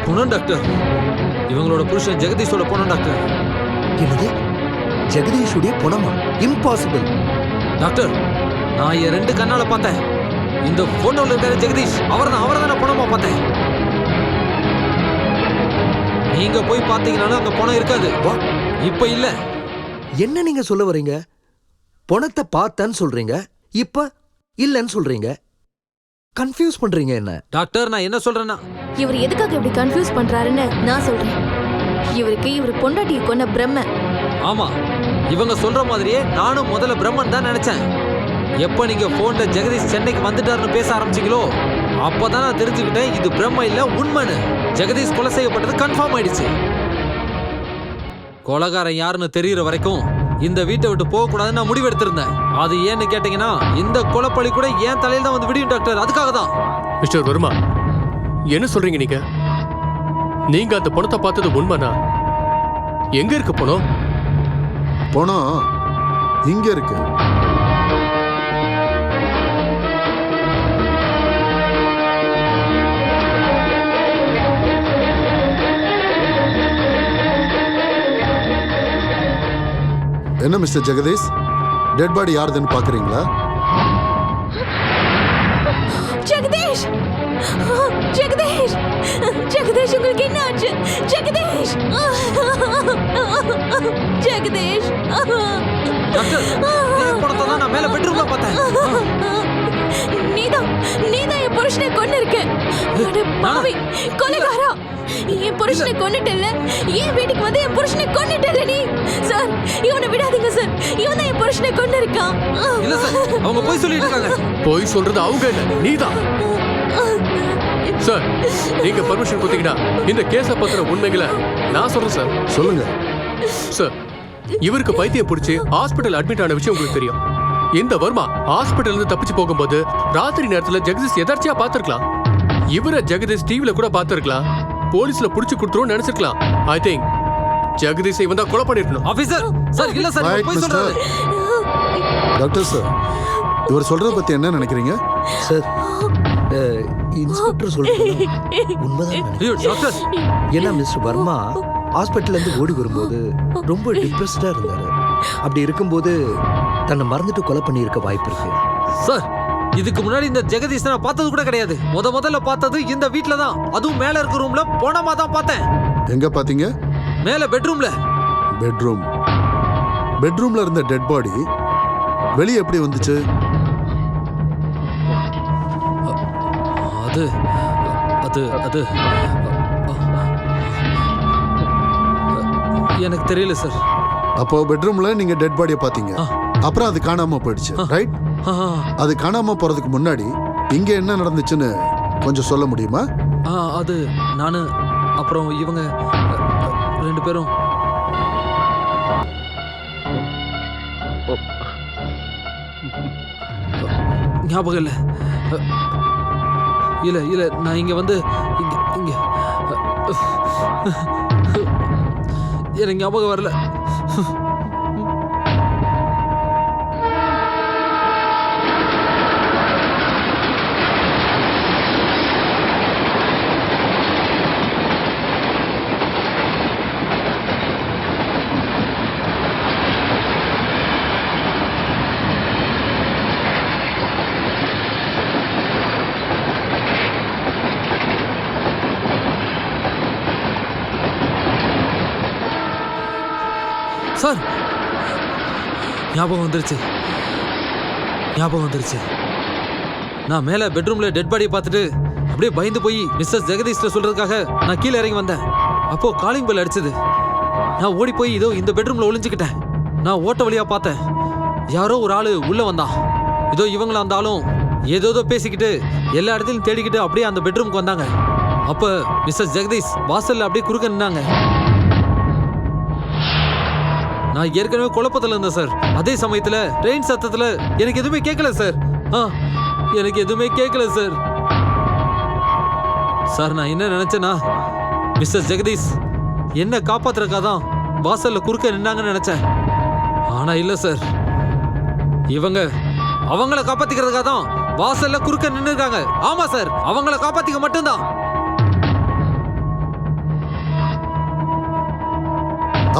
போனோம் டாக்டர். இவங்களோட புருஷன் ஜெகதீஷோட போனோம் டாக்டர். என்னது? ஜெகதீஷுடைய பணமா? இம்பாசிபிள் டாக்டர், நான் என் 2 கண்ணால பார்த்தேன். இந்த போட்டோல இருக்கிற ஜெகதீஷ் அவர்தான பணமா பார்த்தேன். நீங்க போய் பார்த்தீங்கன்னாலும் அங்க பணம் இருக்காது. இப்ப இல்ல. என்ன நீங்க சொல்ல வரீங்க? பணத்தை பார்த்தேன்னு சொல்றீங்க, இப்ப இல்லன்னு சொல்றீங்க. கன்ஃபியூஸ் பண்றீங்க என்ன? டாக்டர், நான் என்ன சொல்றேன்னா, இவர் எதுக்காக இப்படி கன்ஃபியூஸ் பண்றாருன்னு நான் சொல்றேன். இவருக்கு இவர் பொண்டாட்டியை கொண்ட பிரம்ம. ஆமா, இவங்க சொல்ற மாதிரியே நானும் முதல்ல பிரம்மன் தான் நினைச்சேன். எப்ப நீங்க போன்ல ஜெகதீஷ் சென்னைக்கு வந்துட்டாருன்னு பேச ஆரம்பிச்சீங்களோ அப்பதான் நான் தெரிஞ்சுக்கிட்டேன் இது பிரம்ம இல்ல உண்மைன்னு. ஜெகதீஷ் கொலை செய்யப்பட்டது கன்ஃபார்ம் ஆயிடுச்சு. கொலைகாரன் யாருன்னு தெரியற வரைக்கும் இந்த வீட்டை விட்டு போக கூடாதுன்னு நான் முடிவெடுத்திருந்தேன். அது ஏன்னு கேட்டீங்கன்னா இந்த கொலைப்பழி கூட ஏன் தலையில தான் வந்து விடியும் டாக்டர். அதுக்காக தான். மிஸ்டர் வர்மா, என்ன சொல்றீங்க நீங்க? நீங்க அந்த பணத்தை பார்த்தது உண்மைனா? எங்க இருக்கு பணம்? பணம் இங்க இருக்கு. என்ன மிஸ்டர் ஜெகதீஷ், டெட் பாடி யாருதுன்னு பாக்குறீங்களா? ஜெகதீஷ் ஜெகதீஷ் ஜெகதீஷ் உங்களுக்கு என்ன ஆச்சு ஜெகதீஷ் ஜெகதீஷ் டாக்டர் என் படத்தை தான் நான் மேல பெட்ரூம்ல பார்த்தேன். நீதான் என் புருஷனை கொண்டு இருக்க. அட பாவி கொலைகாரா, என் புருஷனை கொன்னுட்டல்ல, ஏன் வீட்டுக்கு வந்து என் புருஷனை கொன்னுட்டல்ல நீ? சார் இவனை விடாதீங்க சார், இவன் தான் என் புருஷனை கொண்டு இருக்கான். இல்ல சார், அவங்க போய் சொல்லிட்டு இருக்காங்க. போய் சொல்றது அவங்க இல்ல, நீதான். சார் நீங்க பர்மிஷன் கொடுத்தீங்கன்னா இந்த கேஸ பத்திர உண்மைகளை நான் சொல்றேன் சார். சொல்லுங்க சார், இவருக்கு பைத்தியம் பிடிச்சி ஹாஸ்பிட்டல் அட்மிட் ஆன விஷயம் உங்களுக்கு தெரியும். இந்த வர்மா ஹாஸ்பிட்டல் இருந்து தப்பிச்சு போகும்போது ராத்திரி நேரத்துல ஜெகதீஷ் எதர்ச்சியா பார்த்திருக்கலாம். இவரை ஜெகதீஷ் டிவில கூட பார்த்திருக்கலாம். போலீஸ்ல புடிச்சு கொடுத்துரும் நினைச்சிருக்கலாம். ஐ திங்க் ஜெகதீஷ் இவன் தான் கொலை பண்ணிருக்கணும். ஆபீசர் சார், இல்ல சார், இவர் போய் சொல்றாரு. டாக்டர் சார், இவர் சொல்றத பத்தி என்ன நினைக்கிறீங்க? சார் இன்ஸ்பெக்டர் சொல்றது உண்மைதான் ஐயோ நினைக்கிறேன். டாக்டர், ஏன்னா மிஸ்டர் வர்மா ஹாஸ்பிட்டல்ல இருந்து ஓடி வரும்போது ரொம்ப டிப்ரெஸ்டா இருந்தாரு. அப்படி இருக்கும்போது தன்னை மறந்துட்டு கொலை பண்ணியிருக்க வாய்ப்பு இருக்கு. சார் இதுக்கு முன்னாடி இந்த ஜெகதீஷ் நான் பார்த்தது கூட கிடையாது. முதல்ல பார்த்தது இந்த வீட்ல தான், அதுவும் மேல இருக்க ரூம்ல போனமா தான் பார்த்தேன். எங்க பாத்தீங்க? மேல பெட்ரூம்ல. பெட்ரூம்ல இருந்த டெட் பாடி வெளியே எப்படி வந்துச்சு? அது அது அது எனக்கு தெரியல சார். அப்போ பெட்ரூம்ல நீங்க டெட் பாடியை பாத்தீங்க, அப்புறம் அது காணாம போயிடுச்சு, ரைட்? அது காணாம போறதுக்கு முன்னாடி இங்க என்ன நடந்துச்சுன்னு கொஞ்சம் சொல்ல முடியுமா? அது நானு அப்புறம் இவங்க 2 பேரும். ஞாபகம் இல்ல. இல்ல இல்ல நான் இங்க வந்து இங்க எனக்கு ஞாபகம் வரல. சார் ஞாபகம் வந்துருச்சு. நான் மேல பெட்ரூம்ல டெட் பாடியை பார்த்துட்டு அப்படியே பயந்து போய் மிஸ்ஸஸ் ஜெகதீஷ்ல சொல்றதுக்காக நான் கீழே இறங்கி வந்தேன். அப்போ காலிங் பெல் அடிச்சது. நான் ஓடி போய் இதோ இந்த பெட்ரூம்ல ஒளிஞ்சுக்கிட்டேன். நான் ஓட்ட வழியா பார்த்தேன், யாரோ ஒரு ஆளு உள்ள வந்தான். இதோ இவங்களா இருந்தாலும் ஏதோ பேசிக்கிட்டு எல்லா இடத்துலையும் தேடிக்கிட்டு அப்படியே அந்த பெட்ரூமுக்கு வந்தாங்க. அப்ப மிஸ்ஸஸ் ஜெகதீஷ் வாசல்ல அப்படியே குறுக்க நின்னாங்க. நான் ஏற்கனவே குழப்பத்துல இருந்தேன் சார். அதே சமயத்துல ட்ரெயின் சத்தத்துல எனக்கு எதுவுமே கேட்கல சார். எனக்கு எதுவுமே கேட்கல சார். சார் நான் என்ன நினைச்சேன்னா, மிஸ்டர் ஜெகதீஷ் என்ன காப்பாத்துறதுக்காக தான் வாசல்ல குறுக்க நின்னாங்கன்னு நினைச்சேன். ஆனா இல்ல சார், அவங்கள காப்பாத்திக்கிறதுக்காக தான் வாசல்ல குறுக்க நின்னு இருக்காங்க. ஆமா சார், அவங்கள காப்பாத்திக்க மட்டும்தான்.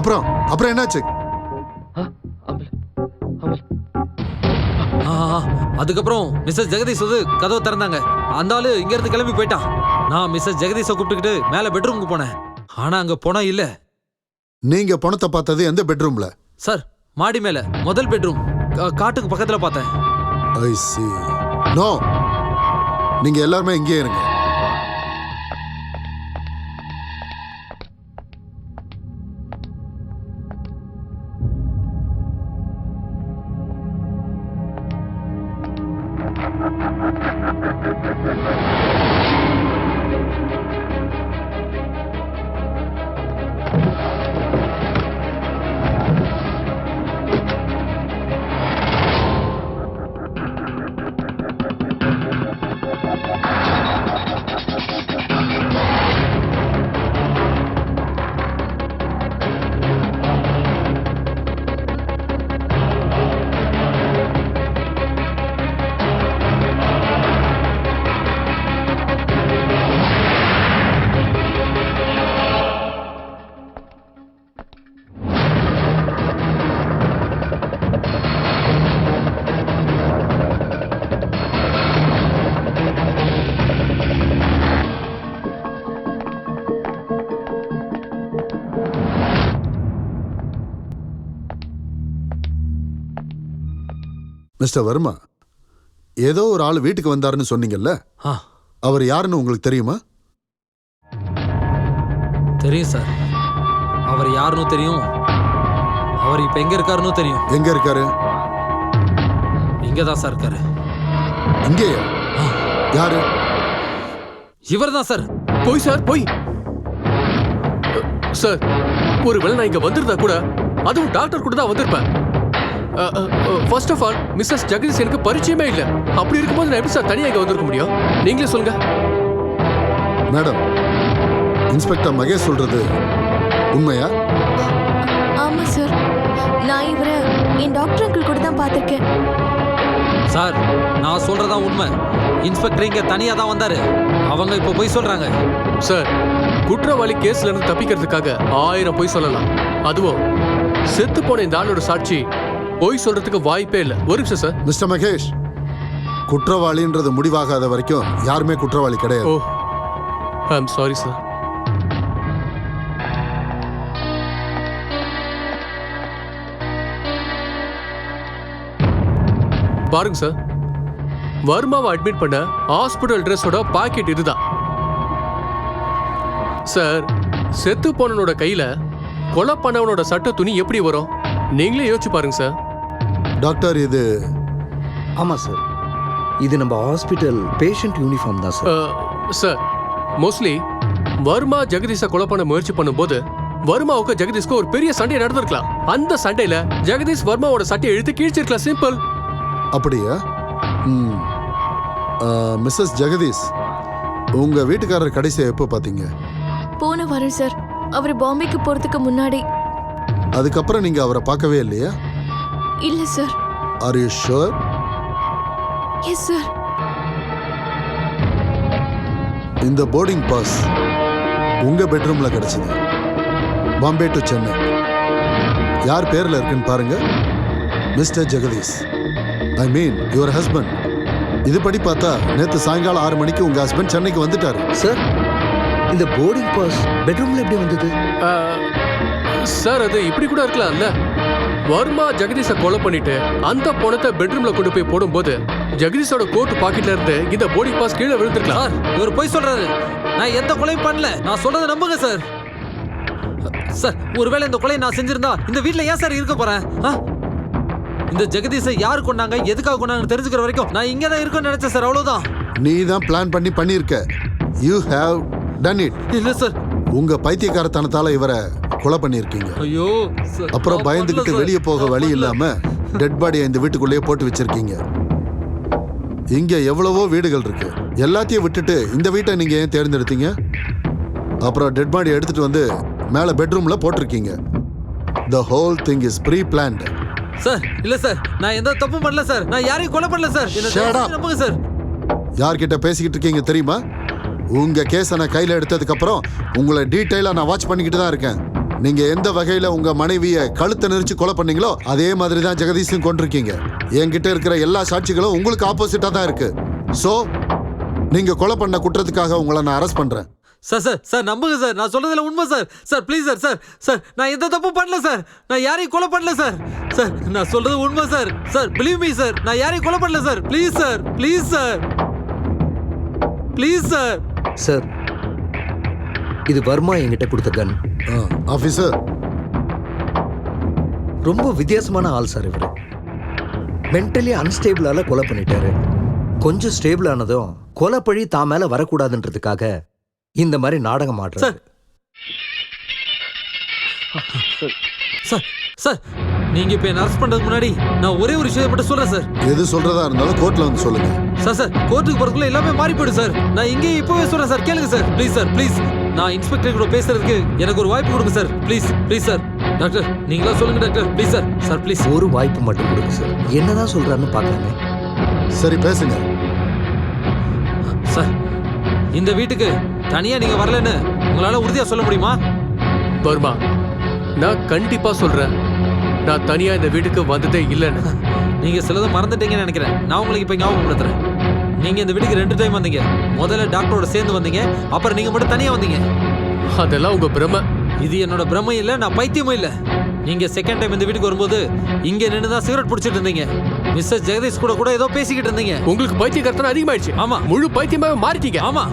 அப்புறம் என்னாச்சு? அதுக்கப்புறம் மிஸ்ஸஸ் ஜெகதீஷ் வந்து கதவை திறந்தாங்க. அந்த ஆளு இங்க இருந்து கிளம்பி போயிட்டான். நான் மிஸ்ஸஸ் ஜெகதீஷை கூப்பிட்டுக்கிட்டு மேல பெட்ரூமுக்கு போனேன். ஆனா அங்க போனா இல்ல. நீங்க பணத்தை பார்த்தது எந்த பெட்ரூம்ல? சார் மாடி மேல முதல் பெட்ரூம், காட்டுக்கு பக்கத்துல பார்த்தேன். ஐ see. நோ, நீங்க எல்லாருமே இங்கே இருங்க. மிஸ்டர் வர்மா, ஏதோ ஒரு ஆள் வீட்டுக்கு வந்தாருன்னு சொன்னீங்கல்ல, ஆ அவர் யாருன்னு உங்களுக்கு தெரியுமா? தெரியும் சார். அவர் யாருன்னு தெரியும். அவர் இப்ப எங்க இருக்காருன்னு தெரியும். எங்க இருக்காரு? இங்க தான் சார் இருக்காரு. இங்கேயா? யாரு? இவர் தான் சார். போய் சார், போய் சார். ஒருவேளை நான் இங்க வந்திருந்தா கூட அதுவும் டாக்டர் கூட தான் வந்திருப்பேன். First of all Mrs Jagadish எனக்கு பரிச்சயமே இல்லை. அப்படி இருக்கும்போது நான் எப்படி சார் தனியாக இங்க வந்திருக்க முடியும்? நீங்களே சொல்லுங்க. மேடம், இன்ஸ்பெக்டர் மகேஷ் சொல்றது உண்மையா? ஆமா சார், நான் இவரை என் டாக்டர் அங்கிள் கூட தான் பார்த்திருக்கேன். சார், நான் சொல்றதா உண்மை. இன்ஸ்பெக்டர் இங்க தனியா தான் வந்தாரு. அவங்க இப்ப போய் சொல்றாங்க. சார், குற்றவாளி கேஸ்ல இருந்து தப்பிக்கிறதுக்காக 1000 பொய் சொல்லலாம். அதுவும் செத்து போன இந்த ஆளோட சாட்சி பொய் சொல்றதுக்கு வாய்ப்பே இல்லை. ஒரு நிமிஷம் சார். மிஸ்டர் மகேஷ், குற்றவாளின்றது முடிவாகாத வரைக்கும் யாருமே குற்றவாளி கிடையாது. ஓ, ஐ அம் சாரி சார். பாருங்க சார், வர்மாவை அட்மிட் பண்ண ஹாஸ்பிடல் ட்ரெஸ்ஸோட பாக்கெட் இதுதான். சார், செத்து போனவனோட கையில கொலை பண்ணவனோட சட்ட துணி எப்படி வரும்? நீங்களே யோசிச்சு பாருங்க சார். டாக்டர், இது ஆமாம் சார், இது நம்ம ஹாஸ்பிட்டல் பேஷண்ட் யூனிஃபார்ம் தான் சார். சார், மோஸ்ட்லி வர்மா ஜெகதீஷை கொலை பண்ண முயற்சி பண்ணும்போது வர்மாவுக்கு ஜெகதீஷ்க்கு ஒரு பெரிய சண்டை நடந்திருக்கலாம். அந்த சண்டையில ஜெகதீஷ் வர்மாவோட சட்டையை இழுத்து கீழ்ச்சிருக்கலாம். சிம்பிள். அப்படியா? மிஸ்ஸஸ் ஜெகதீஷ், உங்க வீட்டுக்காரர் கடைசியா எப்போ பாத்தீங்க? போன வாரம் சார், அவர் பாம்பேக்கு போறதுக்கு முன்னாடி. அதுக்கப்புறம் நீங்க அவரை பார்க்கவே இல்லையா? இல்ல sir. Are you sure? Yes sir. இந்த போர்டிங் பாஸ் உங்க பெட்ரூம்ல கிடைச்சது. பாம்பே டு சென்னை. யார் பேர்ல இருக்குன்னு பாருங்க. Mister Jagadish, I mean your husband. இதுபடி பார்த்தா நேற்று சாயங்காலம் 6 மணிக்கு உங்க ஹஸ்பண்ட் சென்னைக்கு வந்துட்டாரு. சார், இந்த போர்டிங் பாஸ் பெட்ரூம்ல எப்படி வந்தது? சார், அது இப்படி கூட இருக்கலாம்ல. வர்மா ஜெகதீஷை கொலை பண்ணிட்டு அந்த பணத்தை பெட்ரூம்ல கொண்டு போய் போடும்போது ஜெகதீஷோட கோட் பாக்கெட்ல இருந்து இந்த போர்டிங் பாஸ் கீழே விழுந்திருக்கலாம். சார், இவர் போய் சொல்றாரு. நான் எந்த கொலையும் பண்ணல. நான் சொல்றதை நம்புங்க சார். சார், ஒருவேளை இந்த கொலையை நான் செஞ்சிருந்தா இந்த வீட்ல ஏன் சார் இருக்க போறேன்? இந்த ஜெகதீஷை யார் கொண்டாங்க, எதுக்காக கொண்டாங்கன்னு தெரிஞ்சுக்கிற வரைக்கும் நான் இங்கே தான் இருக்கேன்னு நினைச்சேன் சார். அவ்வளவுதான். நீ தான் பிளான் பண்ணியிருக்க. You have done it. இல்ல சார், உங்க பைத்தியக்காரத்தனத்தால இவரை கொலை பண்ணியிருக்கீங்க. ஐயோ சார், அப்புறம் பயந்துகிட்டு வெளியே போக வழி இல்லாம டெட் பாடியை இந்த வீட்டுக்குள்ளேயே போட்டு வச்சிருக்கீங்க. இங்க எவ்வளவோ வீடுகள் இருக்கு. எல்லாத்தையும் விட்டுட்டு இந்த வீட்டை நீங்க ஏன் தேர்ந்தெடுத்தீங்க? அப்புறம் டெட் பாடியை எடுத்துட்டு வந்து மேல பெட்ரூம்ல போட்டிருக்கீங்க. The whole thing is pre-planned. Sir, இல்ல சார், நான் எந்த தப்பும் பண்ணல சார். நான் யாரையும் கொலை பண்ணல சார். Shut up. நம்புங்க சார். யார்கிட்ட பேசிக்கிட்டு இருக்கீங்க தெரியுமா? உங்க கேஸை நான் கையில எடுத்ததுக்கு அப்புறம் உங்களை டீட்டெயிலா நான் வாட்ச் பண்ணிக்கிட்டு தான் இருக்கேன். நீங்க எந்த வகையில உங்க மனைவியை கழுத்தை நெரிச்சு கொலை பண்ணீங்களோ அதே மாதிரி தான் ஜெகதீஷும் கொண்டிருக்கீங்க. என்கிட்ட இருக்கிற எல்லா சாட்சிகளும் உங்களுக்கு ஆப்போசிட்டா தான் இருக்கு. சோ நீங்க கொலை பண்ண குற்றத்துக்காக உங்களை நான் அரெஸ்ட் பண்றேன். சார் சார் சார் நம்புங்க சார். நான் சொல்றதுல உண்மை sir. Sir please sir. Sir sir நான் எந்த தப்பும் பண்ணல சார். நான் யாரையும் கொலை பண்ணல சார். சார், நான் சொல்றது உண்மை sir. Sir believe me sir. நான் யாரையும் கொலை பண்ணல sir. Please sir, please sir, please sir. Sir, இது வர்மா என்கிட்ட கொடுத்த கன். ஆஃபீஸர், ரொம்ப வித்தியாசமான ஆள் சார் இவர். மென்டலி அன்ஸ்டேபிளால கொலை பண்ணிட்டாரு. கொஞ்சம் ஸ்டேபிள் ஆனதும் கொலை பழி தான் மேல வரக்கூடாதுன்றதுக்காக இந்த மாதிரி நாடகம் ஆடுறாரு. சார் சார், நீங்க இப்ப என்ன அரெஸ்ட் பண்றதுக்கு முன்னாடி நான் ஒரே ஒரு விஷயத்தை மட்டும் சொல்றேன் சார். எது சொல்றதா இருந்தாலும் கோர்ட்ல வந்து சொல்லுங்க. சார் சார், கோர்ட்டுக்கு போறதுக்குள்ள எல்லாமே மாறி போயிடும் சார். நான் இங்கே இப்பவே சொல்றேன் சார். கேளுங்க சார். Please sir, please. நான் இன்ஸ்பெக்டர் கூட பேசுறதுக்கு எனக்கு ஒரு வாய்ப்பு கொடுங்க sir. Please please sir. Doctor, நீங்களா சொல்லுங்க doctor. Please sir. Sir please. ஒரு வாய்ப்பு மட்டும் கொடுங்க சார். என்னதான் சொல்றாருன்னு பார்க்கலாமே. சரி, பேசுங்க. சார், இந்த வீட்டுக்கு தனியா நீங்க வரலன்னு உங்களால உறுதியா சொல்ல முடியுமா? வர்மா, நான் கண்டிப்பா சொல்றேன், நான் தனியா இந்த வீட்டுக்கு வந்ததே இல்லைன்னு. நீங்க சிலதை மறந்துட்டீங்கன்னு நினைக்கிறேன். நான் உங்களுக்கு இப்ப ஞாபகப்படுத்துறேன். நீங்க இந்த வீட்டுக்கு 2 டைம் வந்தீங்க. முதல்ல டாக்டரோட சேர்ந்து வந்தீங்க, அப்புறம் நீங்க மட்டும் தனியா வந்தீங்க. அதெல்லாம் உங்க பிரமை. இது என்னோட பிரமை இல்ல, நான் பைத்தியமும் இல்ல. நீங்க செகண்ட் டைம் இந்த வீட்டுக்கு வரும்போது இங்க நின்று தான் சிகரெட் பிடிச்சிட்டு இருந்தீங்க. மிஸ்டர் ஜெகதீஷ் கூட ஏதோ பேசிக்கிட்டு இருந்தீங்க. உங்களுக்கு பைத்தியக்காரத்தனம் அதிகமாயிடுச்சு. ஆமா. முழு பைத்தியமாவே மாறிட்டீங்க. ஆமா,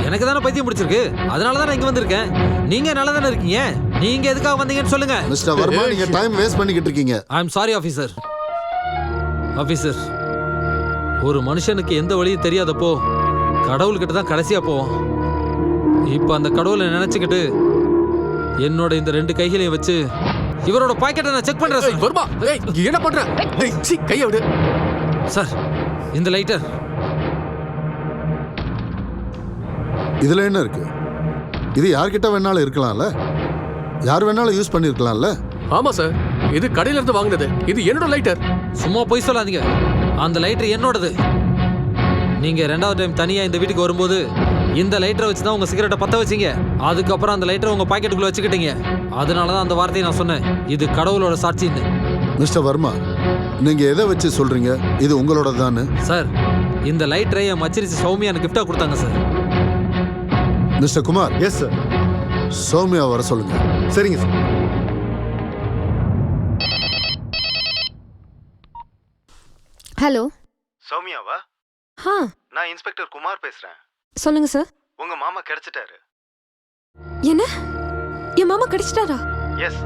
எனக்கு தானே பைத்தியம் பிடிச்சிருக்கு. அதனால தான் நான் இங்க வந்திருக்கேன். நீங்க நல்லா தானே இருக்கீங்க. நீங்க எதுக்காக வந்தீங்கன்னு சொல்லுங்க. மிஸ்டர் வர்மா, நீங்க டைம் வேஸ்ட் பண்ணிக்கிட்டு இருக்கீங்க. I am sorry officer. Officer, ஒரு மனுஷனுக்கு எந்த வழியும் தெரியாதப்போ கடவுள்கிட்ட தான் கடைசியா போவோம். இப்போ அந்த கடவுளை நினைச்சுக்கிட்டு என்னோட இந்த 2 கைகளையும் வச்சு இவரோட பாக்கெட்டை நான் செக் பண்றேன் சார். வர்மா, என்ன பண்ற? கையை விடு சார். இந்த லைட்டர். இதுல என்ன இருக்கு? இது யார்கிட்ட வேணாலும் இருக்கலாம்ல, யார் வேணாலும் யூஸ் பண்ணிருக்கலாம்ல. ஆமா சார், இது கடையில இருந்து வாங்கினது. இது என்னோட லைட்டர். சும்மா போய் சொல்லாதீங்க. அந்த லைட்டர் என்னோடது. நீங்க 2வது டைம் தனியா இந்த வீட்டுக்கு வரும்போது இந்த லைட்டரை வச்சு தான் உங்க சிகரெட்டை பத்த வச்சீங்க. அதுக்கப்புறம் அந்த லைட்டரை உங்க பாக்கெட்டுக்குள்ள வச்சுக்கிட்டீங்க. அதனால தான் அந்த வார்த்தையை நான் சொன்னேன், இது கடவுளோட சாட்சின்னு. மிஸ்டர் வர்மா, நீங்க எதை வச்சு சொல்றீங்க இது உங்களோட தானே? சார், இந்த லைட்டரை என் மச்சரிசி சௌமியா எனக்கு கிஃப்டா கொடுத்தாங்க sir. Mister Kumar. Yes sir. Sowmya வர சொல்லுங்க. சரிங்க சார். ஹலோ. சௌமியாவா? ஹா, நான் இன்ஸ்பெக்டர் குமார் பேசுறேன். சொல்லுங்க சார். உங்க மாமா கிடைச்சிட்டாரு. என்ன? என் மாமா கிடைச்சிட்டாரா? எஸ்.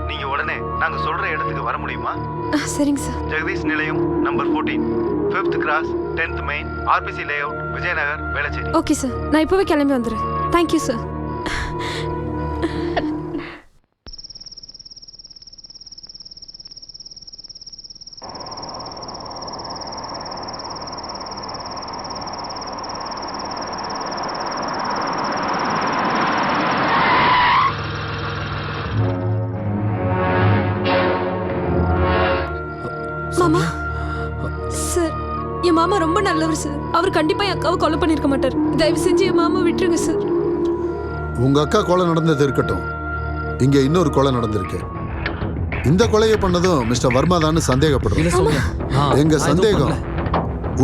நீங்க உடனே நாங்க சொல்ற இடத்துக்கு வர முடியுமா? சரிங்க சார். ஜெகதீஷ் நிலையம் number 14, 5th cross, 10th main, RBC layout, Vijayanagar, Velachery. Okay sir, நான் இப்போவே கிளம்பி வந்துடுறேன். Thank you sir. மாமா சார், என் மாமா ரொம்ப நல்லவர் சார். அவர் கண்டிப்பா என் அக்காவை கொலை பண்ணிருக்க மாட்டார். தயவு செஞ்சு என் மாமா விட்டுருங்க சார். உங்க அக்கா கொலை நடந்தது இருக்கட்டும், இங்க இன்னொரு கொலை நடந்திருக்கு. இந்த கொலையை பண்ணதும் மிஸ்டர் வர்மா தான் சந்தேகப்படுறோம். எங்க சந்தேகம்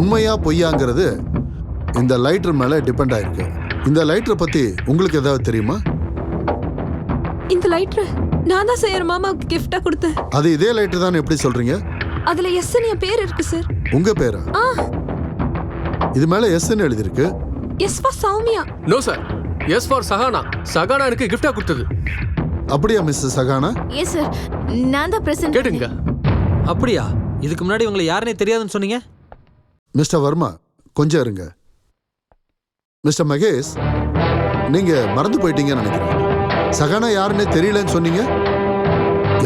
உண்மையா பொய்யாங்கிறது இந்த லைட்டர் மேல டிபெண்ட் ஆயிருக்கு. இந்த லைட்டரை பத்தி உங்களுக்கு ஏதாவது தெரியுமா? இந்த லைட்டர் நான் தான் சார் என் மாமாவுக்கு கிஃப்டா கொடுத்தேன். அது இதே லைட்டர் தான் எப்படி சொல்றீங்க? அதுல எஸ்ன்னு என் பேர் இருக்கு சார். உங்க பேரா? இது மேல எஸ்ன்னு எழுதிருக்கு. S for Sowmya. No sir, S for Sahana. Sahana எனக்கு கிஃப்டா கொடுத்தது. அப்படியா மிஸ்டர் சகானா? எஸ் சார், நான் தான் பிரசன்ட். கேட்டுங்க. அப்படியா? இதுக்கு முன்னாடி உங்களை யாருன்னே தெரியாதுன்னு சொன்னீங்க. மிஸ்டர் வர்மா, கொஞ்சம் இருங்க. மிஸ்டர் மகேஷ், நீங்க மறந்து போயிட்டீங்கன்னு நினைக்கிறேன். சகானா யாருன்னே தெரியலன்னு சொன்னீங்க.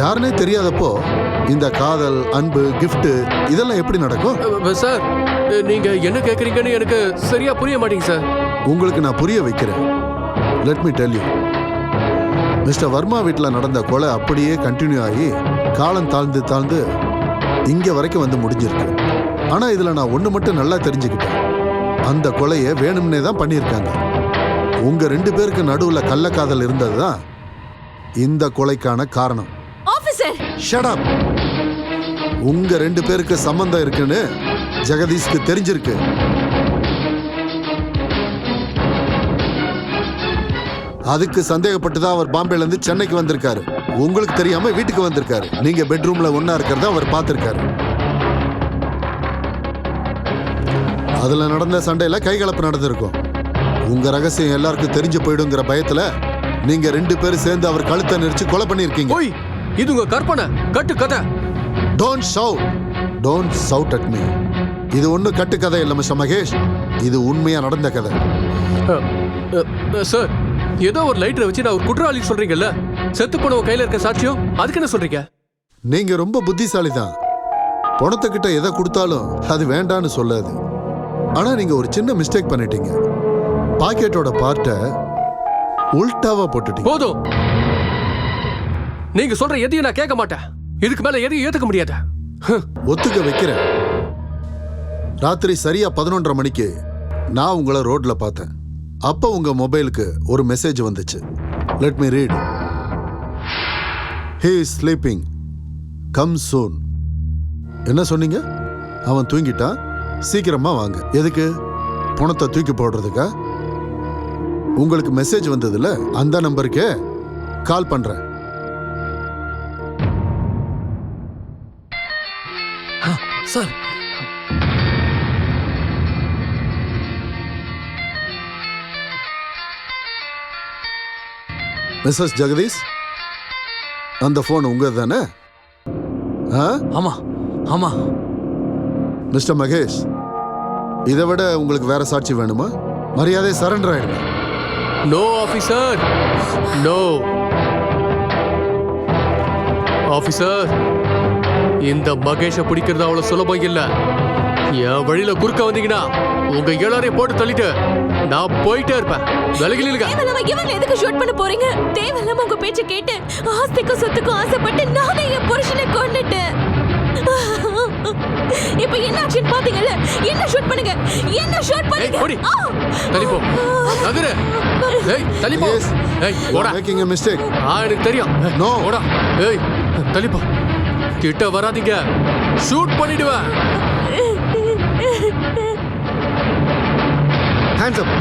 யாருன்னே தெரியாதப்போ இந்த காதல், அன்பு, கிஃப்ட் இதெல்லாம் எப்படி நடக்கும்? சார், நீங்க என்ன கேக்குறீங்கன்னு எனக்கு சரியா புரிய மாட்டீங்க சார். உங்களுக்கு நான் புரிய வைக்கிறேன். Let me tell you. Mister Varma வீட்டில் நடந்த கொலை அப்படியே கண்டினியூ ஆகி காலம் தாழ்ந்து தாழ்ந்து இங்கே வரைக்கும் வந்து முடிஞ்சிருக்கு. ஆனால் இதில் நான் ஒன்று மட்டும் நல்லா தெரிஞ்சுக்கிட்டேன். அந்த கொலையை வேணும்னே தான் பண்ணியிருக்காங்க. உங்கள் 2 பேருக்கு நடுவில் கள்ளக்காதல் இருந்தது தான் இந்த கொலைக்கான காரணம். Officer, shut up. உங்க 2 பேருக்கு சம்பந்தம் இருக்குன்னு ஜெகதீஷ்க்கு தெரிஞ்சிருக்கு. அதுக்கு சந்தேகப்பட்டு தான் அவர் பாம்பேல இருந்து சென்னைக்கு வந்திருக்காரு. உங்களுக்கு தெரியாம வீட்டுக்கு வந்திருக்காரு. நீங்க பெட்ரூம்ல ஒண்ணா இருக்கிறத அவர் பார்த்திருக்காரு. அதுல நடந்த சண்டையில கைகலப்பு நடந்திருக்கும். உங்க ரகசியம் எல்லாருக்கும் தெரிஞ்சு போயிடுங்கிற பயத்துல நீங்க 2 பேரும் சேர்ந்து அவர் கழுத்தை நெரிச்சு கொலை பண்ணிருக்கீங்க. ஓய், இது உங்க கற்பனை, கட்டு கதை. Don't shout. Don't shout at me. இது ஒன்றும் கட்டுக்கதை இல்லை மிஸ்டர் மகேஷ். இது உண்மையா நடந்த கதை. சார், ஏதோ ஒரு லைட்டரை வச்சு நான் ஒரு குற்றவாளி சொல்றீங்கல்ல, செத்து போனவங்க கையில இருக்க சாட்சியம், அதுக்கு என்ன சொல்றீங்க? நீங்க ரொம்ப புத்திசாலி தான். பணத்துக்கிட்ட எதை கொடுத்தாலும் அது வேண்டான்னு சொல்லாது. ஆனா நீங்க ஒரு சின்ன மிஸ்டேக் பண்ணிட்டீங்க. பாக்கெட்டோட பார்ட்டை உல்டாவா போட்டுட்டீங்க. போதும், நீங்க சொல்ற எதையும் நான் கேட்க மாட்டேன். இதுக்கு மேல எதையும் ஏத்துக்க முடியாது. ஒத்துக்க வைக்கிறேன். ராத்திரி சரியா 11:30 மணிக்கு நான் உங்களை ரோட்ல பார்த்தேன். அப்போ உங்க மொபைலுக்கு ஒரு மெசேஜ் வந்துச்சு. Let me read. He is sleeping. Come soon. என்ன சொன்னீங்க? அவன் தூங்கிட்டான், சீக்கிரமா வாங்க. எதுக்கு? பணத்தை தூக்கி போடுறதுக்கா? உங்களுக்கு மெசேஜ் வந்ததுல அந்த நம்பருக்கே கால் பண்றேன். சார் மிஸ்ஸஸ் ஜெகதீஷ், அந்த ஃபோன் உங்க தானே? ஆமா ஆமா. மிஸ்டர் மகேஷ், இதை விட உங்களுக்கு வேற சாட்சி வேணுமா? மரியாதை சரண்டர் ஆயிடுங்க. No officer, no officer. இந்த மகேஷை பிடிக்கிறது அவ்வளவு சுலபம் இல்ல. என் வழியில குறுக்க வந்தீங்கன்னா உங்க எல்லாரையும் போட்டு தள்ளிட்டு நான் போயிட்டே இருப்பேன். விலகில இல்ல. இவன் எதுக்கு ஷூட் பண்ண போறீங்க? தேவையில்லாம உங்க பேச்ச கேட்டு ஆஸ்திக்கும் சொத்துக்கும் ஆசைப்பட்டு நானே என் புருஷனை கொன்னுட்டேன். இப்ப என்ன ஆக்ஷன் பாத்தீங்கல்ல? என்ன ஷூட் பண்ணுங்க, என்ன ஷூட் பண்ணுங்க. தள்ளிப்போ நகரு. ஏய் தள்ளிப்போ. ஏய் ஓடா. Making a mistake. எனக்கு தெரியும். நோ ஓடா. ஏய் தள்ளிப்போ. கிட்ட வராதீங்க, ஷூட் பண்ணிடுவேன். Hands up.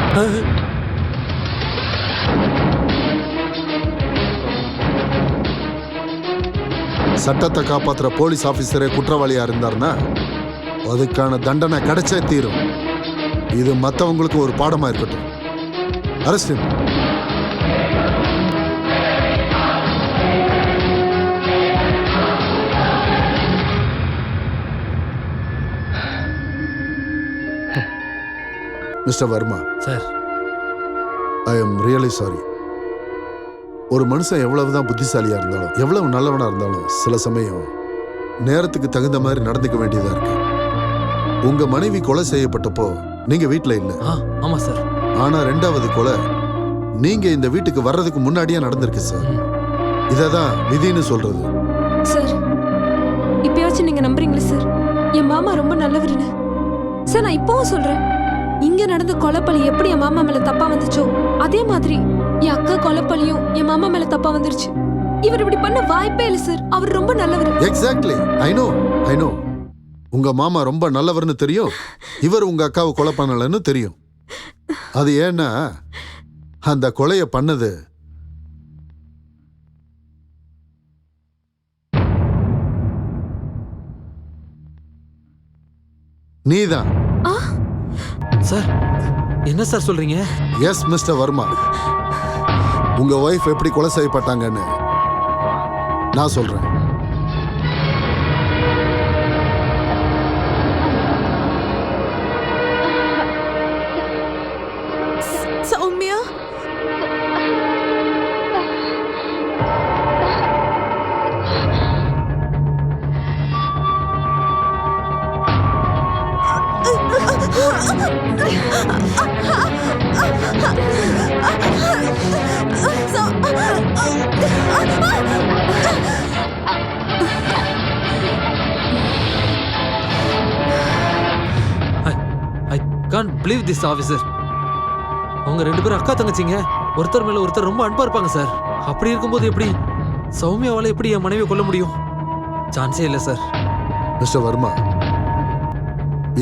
சட்டத்தை காப்பாத்துற போலீஸ் ஆபீசரே குற்றவாளியா இருந்தாருன்னா அதுக்கான தண்டனை கிடைச்சே தீரும். இது மற்றவங்களுக்கு ஒரு பாடமா இருக்கட்டும். Arrest him. Mister Varma sir, I am really sorry. ஒரு மனுஷன் எவ்வளவுதான் புத்திசாலியா இருந்தாலும் எவ்வளவு நல்லவனா இருந்தாலும் சில சமயம் நேரத்துக்கு தகுந்த மாதிரி நடந்துக்க வேண்டியதா இருக்கு. உங்க மனைவி கொலை செய்யப்பட்டப்போ நீங்க வீட்டுல இல்ல. ஆமா சார். ஆனா 2வது கொலை நீங்க இந்த வீட்டுக்கு வர்றதுக்கு முன்னாடியே நடந்திருக்கு சார். இததான் விதின்னு சொல்றது. சார், இப்பயாச்சும் நீங்க நம்புறீங்களா சார்? என் மாமா ரொம்ப நல்லவருன்னு. சார், நான் இப்பவும் சொல்றேன், இங்க நடந்த கொலைப்பழி எப்படி என் மாமா மேல தப்பா வந்துச்சோ அதே மாதிரி என் அக்கா கொலைப்பழியும் என் மாமா மேல தப்பா வந்துருச்சு. இவர் இப்படி பண்ண வாய்ப்பே இல்லை சார். அவர் ரொம்ப நல்லவர். எக்ஸாக்ட்லி. I know. உங்க மாமா ரொம்ப நல்லவர்னு தெரியும். இவர் உங்க அக்காவை கொலை பண்ணலன்னு தெரியும். அது ஏன்னா அந்த கொலைய பண்ணது நீதான். சார், என்ன சார் சொல்றீங்க? எஸ் மிஸ்டர் வர்மா, உங்க ஒய்ஃப் எப்படி கொலை செய்யப்பட்டாங்கன்னு நான் சொல்றேன். Soumya, I can't believe this officer. அவங்க 2 பேரும் அக்கா தங்கச்சிங்க. ஒருத்தர் மேல ஒருத்தர் ரொம்ப அன்பா இருப்பாங்க சார். அப்படி இருக்கும்போது எப்படி சௌமியாவால எப்படி என் மனைவியை கொல்ல முடியும்? சான்ஸே இல்லை சார். மிஸ்டர் வர்மா,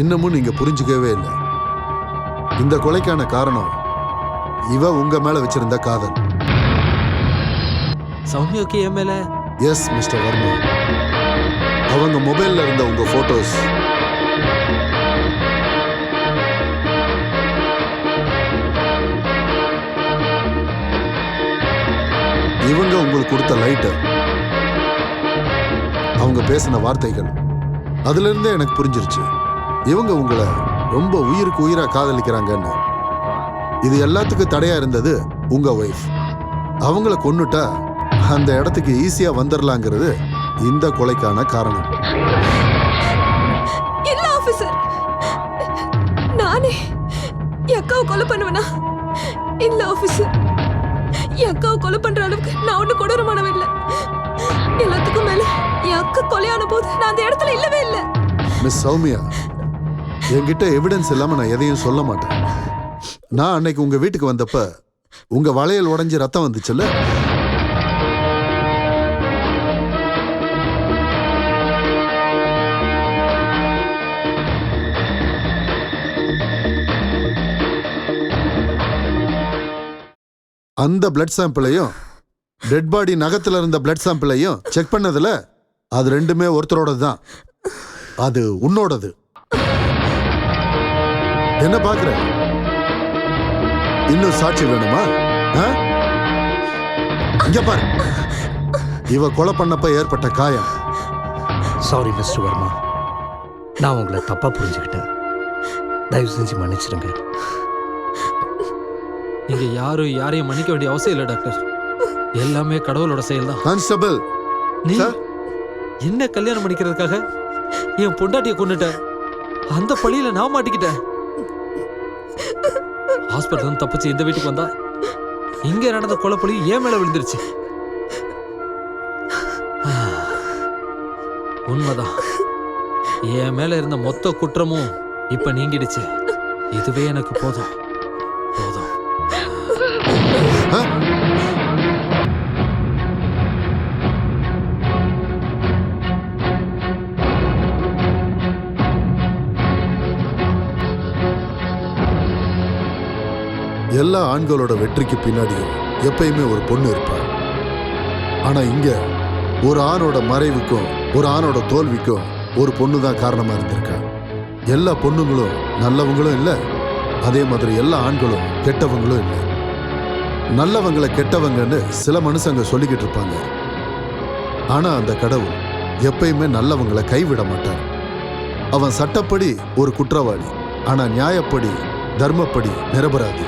இன்னமும் நீங்க புரிஞ்சுக்கவே இல்லை. இந்த கொலைக்கான காரணம் இவ உங்க மேல வச்சிருந்த காதல். சௌமியாவுக்கு என் மேல? எஸ் மிஸ்டர் வர்மா, அவங்க மொபைல்ல இருந்த உங்க போட்டோஸ் இவங்க உங்களுக்கு கொடுத்த லைட்டர், அவங்க பேசின வார்த்தைகள், அதுல இருந்தே எனக்கு புரிஞ்சிருச்சு இவங்க உங்களை ரொம்ப உயிருக்கு உயிரா காதலிக்கிறாங்கன்னு. இது எல்லாத்துக்கும் தடையா இருந்தது உங்க ஒய்ஃப். அவங்கள கொன்னுட்டா அந்த இடத்துக்கு ஈஸியா வந்துடலாங்கிறது இந்த கொலைக்கான காரணம். இல்ல ஆபீசர், நானே என் அக்காவை கொலை பண்ணுவேனா? இல்ல ஆபீசர், என் அக்காவை கொலை பண்ற அளவுக்கு நான் ஒண்ணு கொடூரமானவ இல்ல. எல்லாத்துக்கும் மேல என் அக்கா கொலையான போது நான் அந்த இடத்துல இல்லவே இல்லை. மிஸ் சௌமியா, என்கிட்ட எவிடன்ஸ் இல்லாம நான் எதையும் சொல்ல மாட்டேன். நான் அன்னைக்கு உங்க வீட்டுக்கு வந்தப்ப உங்க வளையல் உடைஞ்சு ரத்தம் வந்துச்சுல்ல, அந்த பிளட் சாம்பிளையும் டெட் பாடி நகத்துல இருந்த பிளட் சாம்பிளையும் செக் பண்ணதுல அது ரெண்டுமே ஒருத்தரோட தான். அது உன்னோடது. என்ன பாக்குற? இன்னும் சாட்சி வேணுமா? இங்க பாரு, இவ கொலை பண்ணப்ப ஏற்பட்ட காயம். சாரி மிஸ்டர் வர்மா, நான் உங்களை தப்பா புரிஞ்சுக்கிட்டேன். தயவு செஞ்சு மன்னிச்சிடுங்க. இங்க யாரும் யாரையும் மன்னிக்க வேண்டிய அவசியம் இல்லை டாக்டர். எல்லாமே கடவுளோட செயல் தான். கான்ஸ்டபிள், நீ என்ன கல்யாணம் பண்ணிக்கிறதுக்காக என் பொண்டாட்டியை கொண்டுட்ட. அந்த பழியில நான் மாட்டிக்கிட்டேன். ஹாஸ்பிட்டல் தப்பிச்சு இந்த வீட்டுக்கு வந்தா இங்க நடந்த கொலை பழி ஏன் மேல விழுந்துருச்சு. உண்மைதான், என் மேல இருந்த மொத்த குற்றமும் இப்ப நீங்கிடுச்சு. இதுவே எனக்கு போதும் போதும். எல்லா ஆண்களோட வெற்றிக்கு பின்னாடியும் எப்பயுமே ஒரு பொண்ணு இருப்பாள். ஆனா இங்க ஒரு ஆணோட மறைவுக்கும் ஒரு ஆணோட தோல்விக்கும் ஒரு பொண்ணு தான் காரணமா இருந்திருக்கா. எல்லா பொண்ணுங்களும் நல்லவங்களும் இல்லை, அதே மாதிரி எல்லா ஆண்களும் கெட்டவங்களும் இல்லை. நல்லவங்களை கெட்டவங்கன்னு சில மனுஷங்க சொல்லிக்கிட்டு இருப்பாங்க. ஆனா அந்த கடவுள் எப்பயுமே நல்லவங்களை கைவிட மாட்டார். அவன் சட்டப்படி ஒரு குற்றவாளி, ஆனா நியாயப்படி தர்மப்படி நிரபராதி.